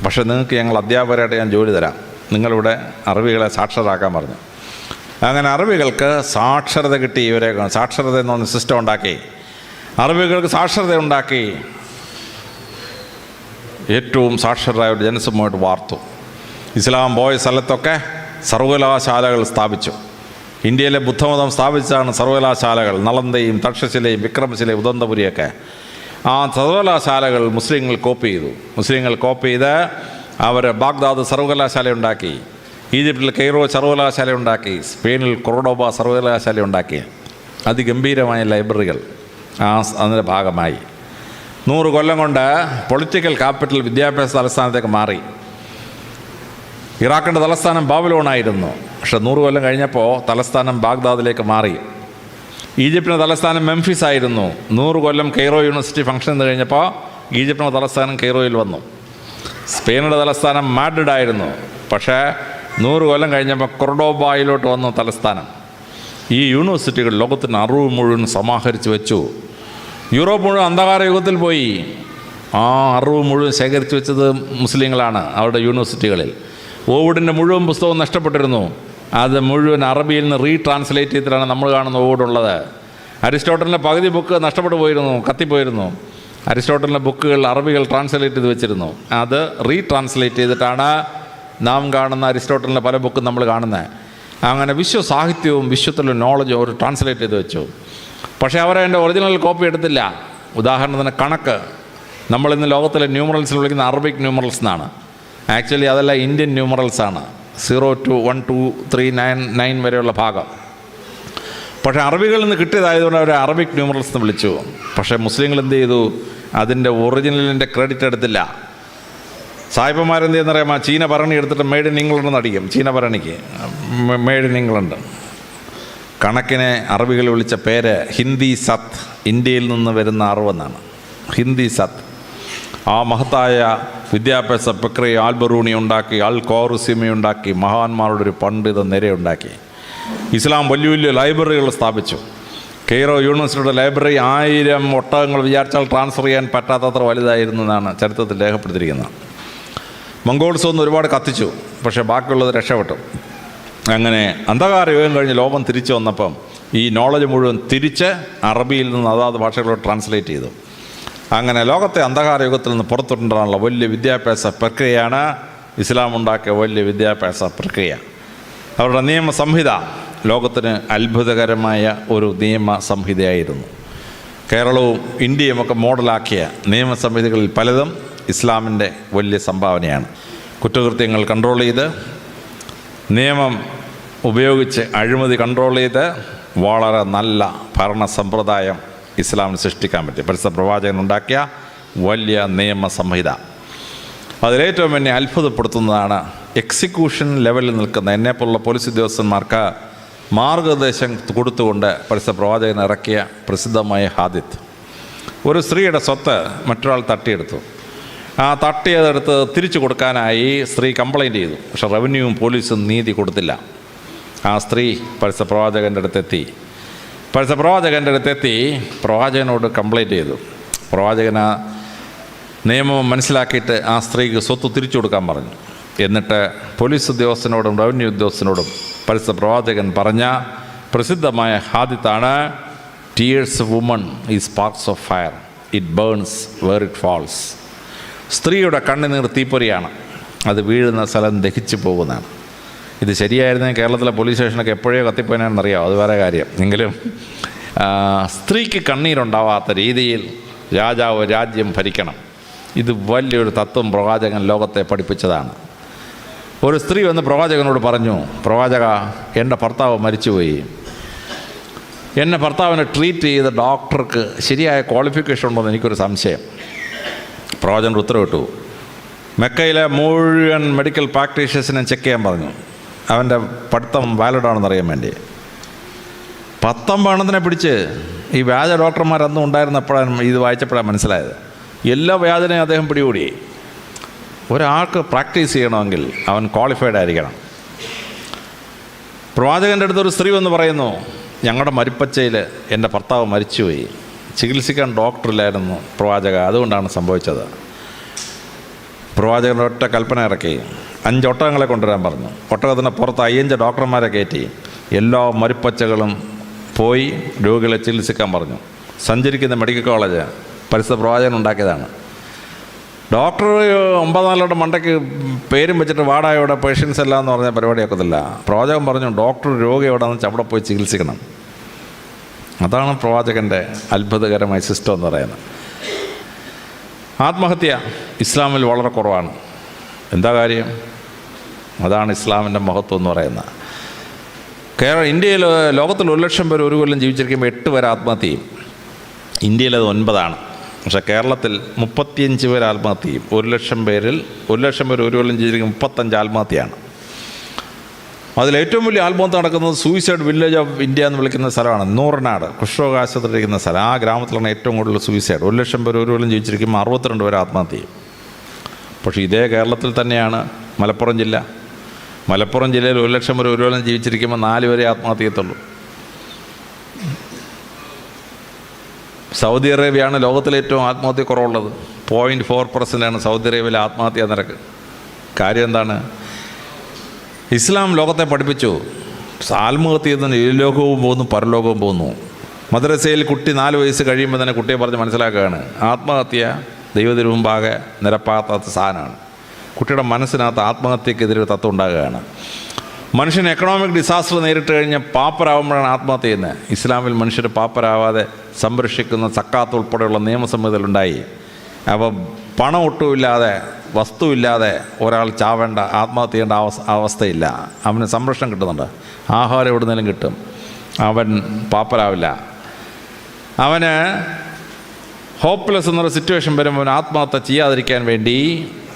പക്ഷേ നിങ്ങൾക്ക് ഞങ്ങൾ അധ്യാപകരായിട്ട് ഞാൻ ജോലി തരാം, നിങ്ങളിവിടെ അറബികളെ സാക്ഷരരാക്കാൻ പറഞ്ഞു. അങ്ങനെ അറബികൾക്ക് സാക്ഷരത കിട്ടി. ഇവരെ സാക്ഷരത എന്ന് പറഞ്ഞ സിസ്റ്റം ഉണ്ടാക്കി. അറബികൾക്ക് സാക്ഷരത ഉണ്ടാക്കി. ഏറ്റവും സാക്ഷരരായ ഒരു ജനസമൂഹമായിട്ട് വാർത്തു. ഇസ്ലാം പോയ സ്ഥലത്തൊക്കെ സർവകലാശാലകൾ സ്ഥാപിച്ചു. ഇന്ത്യയിലെ ബുദ്ധമതം സ്ഥാപിച്ചാണ് സർവകലാശാലകൾ. നളന്ദയും തക്ഷശിലയും വിക്രമശിലയും ഉദന്തപുരിയൊക്കെ. ആ സർവകലാശാലകൾ മുസ്ലിങ്ങൾ കോപ്പി ചെയ്തു. മുസ്ലിങ്ങൾ കോപ്പി ചെയ്ത് അവർ ബാഗ്ദാദ് സർവകലാശാല ഉണ്ടാക്കി, ഈജിപ്തിൽ കെയ്റോ സർവകലാശാല ഉണ്ടാക്കി, സ്പെയിനിൽ കൊർഡോബ സർവകലാശാല ഉണ്ടാക്കി. അതിഗംഭീരമായ ലൈബ്രറികൾ അതിൻ്റെ ഭാഗമായി. 100 കൊല്ലം കൊണ്ട് പൊളിറ്റിക്കൽ ക്യാപിറ്റൽ വിദ്യാഭ്യാസ തലസ്ഥാനത്തേക്ക് മാറി. ഇറാഖിൻ്റെ തലസ്ഥാനം ബാബിലോണായിരുന്നു. പക്ഷേ 100 കൊല്ലം കഴിഞ്ഞപ്പോൾ തലസ്ഥാനം ബാഗ്ദാദിലേക്ക് മാറി. ഈജിപ്തിൻ്റെ തലസ്ഥാനം മെംഫിസ് ആയിരുന്നു. 100 കൊല്ലം കെയ്റോ യൂണിവേഴ്സിറ്റി ഫംഗ്ഷൻ കഴിഞ്ഞപ്പോൾ ഈജിപ്തിൻ്റെ തലസ്ഥാനം കെയ്റോയിൽ വന്നു. സ്പെയിനിൻ്റെ തലസ്ഥാനം മാഡ്രിഡ് ആയിരുന്നു. പക്ഷേ 100 കൊല്ലം കഴിഞ്ഞപ്പോൾ കൊർഡോബായിലോട്ട് വന്നു തലസ്ഥാനം. ഈ യൂണിവേഴ്സിറ്റികൾ ലോകത്തിന് അറിവ് മുഴുവൻ സമാഹരിച്ച് വെച്ചു. യൂറോപ്പ് മുഴുവൻ അന്ധകാര യുഗത്തിൽ പോയി. ആ അറിവ് മുഴുവൻ ശേഖരിച്ച് വെച്ചത് മുസ്ലിങ്ങളാണ് അവരുടെ യൂണിവേഴ്സിറ്റികളിൽ. ഓവിഡിൻ്റെ മുഴുവൻ പുസ്തകവും നഷ്ടപ്പെട്ടിരുന്നു. അത് മുഴുവൻ അറബിയിൽ നിന്ന് റീട്രാൻസ്ലേറ്റ് ചെയ്തിട്ടാണ് നമ്മൾ കാണുന്ന ഓവിഡുള്ളത്. അരിസ്റ്റോട്ടലിൻ്റെ പകുതി ബുക്ക് നഷ്ടപ്പെട്ടു പോയിരുന്നു, കത്തിപ്പോയിരുന്നു. അരിസ്റ്റോട്ടലിൻ്റെ ബുക്കുകൾ അറബികൾ ട്രാൻസ്ലേറ്റ് ചെയ്ത് വെച്ചിരുന്നു. അത് റീട്രാൻസ്ലേറ്റ് ചെയ്തിട്ടാണ് നാം കാണുന്ന അരിസ്റ്റോട്ടലിൻ്റെ പല ബുക്കും നമ്മൾ കാണുന്നത്. അങ്ങനെ വിശ്വസാഹിത്യവും വിശ്വത്തിലുള്ള നോളജും അവർ ട്രാൻസ്ലേറ്റ് ചെയ്ത് വെച്ചു. പക്ഷേ അവരതിൻ്റെ ഒറിജിനൽ കോപ്പി എടുത്തില്ല. ഉദാഹരണത്തിന് കണക്ക് നമ്മളിന്ന് ലോകത്തിലെ ന്യൂമറൽസിൽ വിളിക്കുന്ന അറബിക് ന്യൂമറൽസ് എന്നാണ്. ആക്ച്വലി അതല്ല, ഇന്ത്യൻ ന്യൂമറൽസാണ്. 0 to 1 2 3 9 9 വരെയുള്ള ഭാഗം. പക്ഷേ അറബികളിൽ നിന്ന് കിട്ടിയതായതുകൊണ്ട് അവർ അറബിക് ന്യൂമറൽസ് എന്ന് വിളിച്ചു. പക്ഷേ മുസ്ലിങ്ങൾ എന്ത് ചെയ്തു? അതിൻ്റെ ഒറിജിനലിൻ്റെ ക്രെഡിറ്റ് എടുത്തില്ല. സായിപ്പന്മാരെന്ത് ചെയ്യുന്നറിയാമോ? ചീന ഭരണി എടുത്തിട്ട് മെയ്ഡ് ഇൻ ഇംഗ്ലണ്ട് എന്നടിക്കും. ചീന ഭരണിക്ക് മെയ്ഡ് ഇൻ ഇംഗ്ലണ്ട്. കണക്കിനെ അറബികൾ വിളിച്ച പേര് ഹിന്ദി സത്ത്, ഇന്ത്യയിൽ നിന്ന് വരുന്ന അറിവെന്നാണ്. ഹിന്ദി സത്ത്. ആ മഹത്തായ വിദ്യാഭ്യാസ പ്രക്രിയ ആൽബറൂണി ഉണ്ടാക്കി, അൽ ഖ്വാറിസിമി ഉണ്ടാക്കി, മഹാന്മാരുടെ ഒരു പണ്ഡിത നിരയുണ്ടാക്കി. ഇസ്ലാം വലിയ വലിയ ലൈബ്രറികൾ സ്ഥാപിച്ചു. കെയ്റോ യൂണിവേഴ്സിറ്റിയുടെ ലൈബ്രറി 1000 ഒട്ടകങ്ങൾ വിചാരിച്ചാൽ ട്രാൻസ്ഫർ ചെയ്യാൻ പറ്റാത്തത്ര വലുതായിരുന്നു എന്നാണ് ചരിത്രത്തിൽ രേഖപ്പെടുത്തിയിരിക്കുന്നത്. മംഗോൾസ് ഒന്ന് ഒരുപാട് കത്തിച്ചു, പക്ഷേ ബാക്കിയുള്ളത് രക്ഷപ്പെട്ടു. അങ്ങനെ അന്ധകാര യുഗം കഴിഞ്ഞ് ലോകം തിരിച്ചു വന്നപ്പം ഈ നോളജ് മുഴുവൻ തിരിച്ച് അറബിയിൽ നിന്ന് അതാത് ഭാഷകളോട് ട്രാൻസ്ലേറ്റ് ചെയ്തു. അങ്ങനെ ലോകത്തെ അന്ധകാര യുഗത്തിൽ നിന്ന് പുറത്തുകൊണ്ടുവരാനുള്ള വലിയ വിദ്യാഭ്യാസ പ്രക്രിയയാണ് ഇസ്ലാം ഉണ്ടാക്കിയ വലിയ വിദ്യാഭ്യാസ പ്രക്രിയ. അവരുടെ നിയമ സംഹിത ലോകത്തിന് അത്ഭുതകരമായ ഒരു നിയമ സംഹിതയായിരുന്നു. കേരളവും ഇന്ത്യയുമൊക്കെ മോഡലാക്കിയ നിയമസംഹിതകളിൽ പലതും ഇസ്ലാമിൻ്റെ വലിയ സംഭാവനയാണ്. കുറ്റകൃത്യങ്ങൾ കൺട്രോൾ ചെയ്ത് നിയമം ഉപയോഗിച്ച് അഴിമതി കൺട്രോൾ ചെയ്ത് വളരെ നല്ല ഭരണ സമ്പ്രദായം ഇസ്ലാമിന് സൃഷ്ടിക്കാൻ പറ്റി. പരിശുദ്ധ പ്രവാചകൻ ഉണ്ടാക്കിയ വലിയ നിയമസംഹിത. അതിലേറ്റവും എന്നെ അത്ഭുതപ്പെടുത്തുന്നതാണ് എക്സിക്യൂഷൻ ലെവലിൽ നിൽക്കുന്ന എന്നെപ്പോലുള്ള പോലീസ് ഉദ്യോഗസ്ഥന്മാർക്ക് മാർഗനിർദ്ദേശം കൊടുത്തുകൊണ്ട് പരിശുദ്ധ പ്രവാചകൻ ഇറക്കിയ പ്രസിദ്ധമായ ഹാദിത്ത്. ഒരു സ്ത്രീയുടെ സ്വത്ത് മറ്റൊരാൾ തട്ടിയെടുത്തു. ആ തട്ടിയതെടുത്ത് തിരിച്ചു കൊടുക്കാനായി സ്ത്രീ കംപ്ലൈൻറ്റ് ചെയ്തു. പക്ഷേ റവന്യൂവും പോലീസും നീതി കൊടുത്തില്ല. ആ സ്ത്രീ പരിശുദ്ധ പ്രവാചകൻ്റെ അടുത്തെത്തി. പരിശുദ്ധ പ്രവാചകൻ്റെ അടുത്തെത്തി പ്രവാചകനോട് കംപ്ലൈൻറ്റ് ചെയ്തു. പ്രവാചകൻ ആ നിയമം മനസ്സിലാക്കിയിട്ട് ആ സ്ത്രീക്ക് സ്വത്ത് തിരിച്ചു കൊടുക്കാൻ പറഞ്ഞു. എന്നിട്ട് പോലീസ് ഉദ്യോഗസ്ഥനോടും റവന്യൂ ഉദ്യോഗസ്ഥനോടും പരിശുദ്ധ പ്രവാചകൻ പറഞ്ഞ പ്രസിദ്ധമായ ഹാദിത്താണ്, tears of woman is sparks of fire, it burns where it falls. സ്ത്രീയുടെ കണ്ണുനീർ തീപ്പൊരിയാണ്, അത് വീഴുന്ന സ്ഥലം ദഹിച്ചു പോകുന്നതാണ്. ഇത് ശരിയായിരുന്നെങ്കിൽ കേരളത്തിലെ പോലീസ് സ്റ്റേഷനൊക്കെ എപ്പോഴേ കത്തിപ്പോയാണെന്നറിയാം, അത് വേറെ കാര്യം. എങ്കിലും സ്ത്രീക്ക് കണ്ണീരുണ്ടാവാത്ത രീതിയിൽ രാജാവ് രാജ്യം ഭരിക്കണം. ഇത് വലിയൊരു തത്വം പ്രവാചകൻ ലോകത്തെ പഠിപ്പിച്ചതാണ്. ഒരു സ്ത്രീ വന്ന് പ്രവാചകനോട് പറഞ്ഞു, പ്രവാചക, എൻ്റെ ഭർത്താവ് മരിച്ചുപോയി. എന്നെ ഭർത്താവിനെ ട്രീറ്റ് ചെയ്ത ഡോക്ടർക്ക് ശരിയായ ക്വാളിഫിക്കേഷൻ ഉണ്ടോ എന്ന് എനിക്കൊരു സംശയം. പ്രവാചകൻ ഉത്തരവിട്ടു. മെക്കയിലെ മുഴുവൻ മെഡിക്കൽ പ്രാക്ടീഷേഴ്സിനെ ചെക്ക് ചെയ്യാൻ പറഞ്ഞു. അവൻ്റെ പഠിത്തം വാലിഡാണെന്ന് അറിയാൻ വേണ്ടി. 19 എണ്ണത്തിനെ പിടിച്ച് ഈ വ്യാജ ഡോക്ടർമാരൊന്നും ഉണ്ടായിരുന്നപ്പോഴാണ് ഇത് വായിച്ചപ്പോഴാണ് മനസ്സിലായത്. എല്ലാ വ്യാജനെയും അദ്ദേഹം പിടികൂടി. ഒരാൾക്ക് പ്രാക്ടീസ് ചെയ്യണമെങ്കിൽ അവൻ ക്വാളിഫൈഡ് ആയിരിക്കണം. പ്രവാചകൻ്റെ അടുത്തൊരു സ്ത്രീ വന്ന് പറയുന്നു, ഞങ്ങളുടെ മരിപ്പച്ചയിൽ എൻ്റെ ഭർത്താവ് മരിച്ചുപോയി, ചികിത്സിക്കാൻ ഡോക്ടറില്ലായിരുന്നു പ്രവാചക, അതുകൊണ്ടാണ് സംഭവിച്ചത്. പ്രവാചകൻ്റെ ഒറ്റ കൽപ്പന ഇറക്കി 5 ഒട്ടകങ്ങളെ കൊണ്ടുവരാൻ പറഞ്ഞു. ഒട്ടകത്തിൻ്റെ പുറത്ത് 5 ഡോക്ടർമാരെ കയറ്റി എല്ലാ മരിപ്പച്ചകളും പോയി രോഗികളെ ചികിത്സിക്കാൻ പറഞ്ഞു. സഞ്ചരിക്കുന്ന മെഡിക്കൽ കോളേജ് പരിശുദ്ധ പ്രവാചകൻ ഉണ്ടാക്കിയതാണ്. ഡോക്ടർ 9 മണ്ടയ്ക്ക് പേരും വെച്ചിട്ട് വാടായോടെ പേഷ്യൻസ് എല്ലാം എന്ന് പറഞ്ഞ പരിപാടിയാക്കത്തില്ല. പ്രവാചകൻ പറഞ്ഞു, ഡോക്ടർ രോഗി എവിടെയാണെന്ന് വെച്ചാൽ അവിടെ പോയി ചികിത്സിക്കണം. അതാണ് പ്രവാചകൻ്റെ അത്ഭുതകരമായ സിസ്റ്റം എന്ന് പറയുന്നത്. ആത്മഹത്യ ഇസ്ലാമിൽ വളരെ കുറവാണ്. എന്താ കാര്യം? അതാണ് ഇസ്ലാമിൻ്റെ മഹത്വം എന്ന് പറയുന്നത്. ഇന്ത്യയിൽ ലോകത്തിൽ 1 ലക്ഷം പേർ ഒരു കൊല്ലം ജീവിച്ചിരിക്കുമ്പോൾ 8 പേർ ആത്മഹത്യ ചെയ്യും. ഇന്ത്യയിലത് 9ആണ്. പക്ഷേ കേരളത്തിൽ 35 പേർ ആത്മഹത്യ ചെയ്യും. 1 ലക്ഷം പേർ ഒരു കൊല്ലം ജീവിച്ചിരിക്കുമ്പോൾ 35 ആത്മഹത്യയാണ്. അതിലേറ്റവും വലിയ ആത്മഹത്യ നടക്കുന്നത് സൂയിസൈഡ് വില്ലേജ് ഓഫ് ഇന്ത്യ എന്ന് വിളിക്കുന്ന സ്ഥലമാണ്. നൂറനാട് കുഷ്ഠരോഗാശുപത്രിയിരിക്കുന്ന സ്ഥലം. ആ ഗ്രാമത്തിലാണ് ഏറ്റവും കൂടുതൽ സൂയിസൈഡ്. 1 ലക്ഷം പേർ ഒരു കൊല്ലം ജീവിച്ചിരിക്കുമ്പോൾ 62 പേർ ആത്മഹത്യ ചെയ്യും. പക്ഷേ ഇതേ കേരളത്തിൽ തന്നെയാണ് മലപ്പുറം ജില്ല. മലപ്പുറം ജില്ലയിൽ 1 ലക്ഷം പേർ ഒരു കൊല്ലം ജീവിച്ചിരിക്കുമ്പോൾ 4 പേരെ ആത്മഹത്യ ചെയ്യത്തുള്ളൂ. സൗദി അറേബ്യയാണ് ലോകത്തിലെ ഏറ്റവും ആത്മഹത്യ കുറവുള്ളത്. 0.4% സൗദി അറേബ്യയിലെ ആത്മഹത്യാ നിരക്ക്. കാര്യം എന്താണ്? ഇസ്ലാം ലോകത്തെ പഠിപ്പിച്ചു, ആത്മഹത്യ ചെയ്യുന്നതിന് ഈ ലോകവും പോകുന്നു, പരലോകവും പോകുന്നു. മദ്രസയിൽ കുട്ടി 4 വയസ്സ് കഴിയുമ്പോൾ തന്നെ കുട്ടിയെ പറഞ്ഞ് മനസ്സിലാക്കുകയാണ്, ആത്മഹത്യ ദൈവത്തിന് മുമ്പാകെ നിരപ്പാത്ത സാധനമാണ്. കുട്ടിയുടെ മനസ്സിനകത്ത് ആത്മഹത്യക്കെതിരെ ഒരു തത്വം ഉണ്ടാകുകയാണ്. മനുഷ്യൻ എക്കണോമിക് ഡിസാസ്റ്റർ നേരിട്ട് കഴിഞ്ഞ് പാപ്പരാകുമ്പോഴാണ് ആത്മഹത്യ ചെയ്യുന്നത്. ഇസ്ലാമിൽ മനുഷ്യർ പാപ്പരാവാതെ സംരക്ഷിക്കുന്ന സക്കാത്ത് ഉൾപ്പെടെയുള്ള നിയമസംഹിതകളുണ്ടായി. അപ്പോൾ പണം ഒട്ടുമില്ലാതെ വസ്തുവില്ലാതെ ഒരാൾ ചാവേണ്ട, ആത്മഹത്യ ചെയ്യേണ്ട അവസ്ഥയില്ല. അവന് സംരക്ഷണം കിട്ടുന്നുണ്ട്. ആഹാരം എവിടുന്നേലും കിട്ടും. അവൻ പാപ്പരാവില്ല. അവന് ഹോപ്പ്ലെസ് എന്നൊരു സിറ്റുവേഷൻ വരുമ്പോൾ അവൻ ആത്മഹത്യ ചെയ്യാതിരിക്കാൻ വേണ്ടി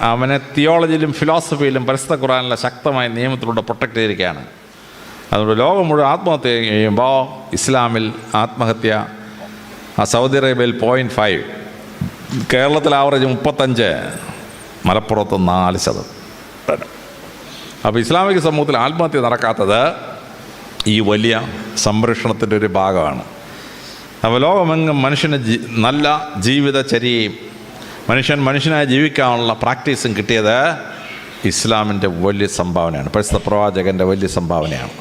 അവനെ തിയോളജിയിലും ഫിലോസഫിയിലും പരിശുദ്ധ ഖുർആനിലെ ശക്തമായ നിയമത്തിലൂടെ പ്രൊട്ടക്റ്റ് ചെയ്തിരിക്കുകയാണ്. അതുകൊണ്ട് ലോകം മുഴുവൻ ആത്മഹത്യ ചെയ്യുമ്പോൾ ഇസ്ലാമിൽ ആത്മഹത്യ സൗദി അറേബ്യയിൽ 0.5, കേരളത്തിൽ ആവറേജ് 35, മലപ്പുറത്ത് 4%. അപ്പോൾ ഇസ്ലാമിക സമൂഹത്തിൽ ആത്മഹത്യ നടക്കാത്തത് ഈ വലിയ സംരക്ഷണത്തിൻ്റെ ഒരു ഭാഗമാണ്. അപ്പോൾ ലോകമെങ്ങും മനുഷ്യന് നല്ല ജീവിതചര്യയും മനുഷ്യനായി ജീവിക്കാനുള്ള പ്രാക്ടീസും കിട്ടിയത് ഇസ്ലാമിൻ്റെ വലിയ സംഭാവനയാണ്. പരിശുദ്ധ പ്രവാചകൻ്റെ വലിയ സംഭാവനയാണ്.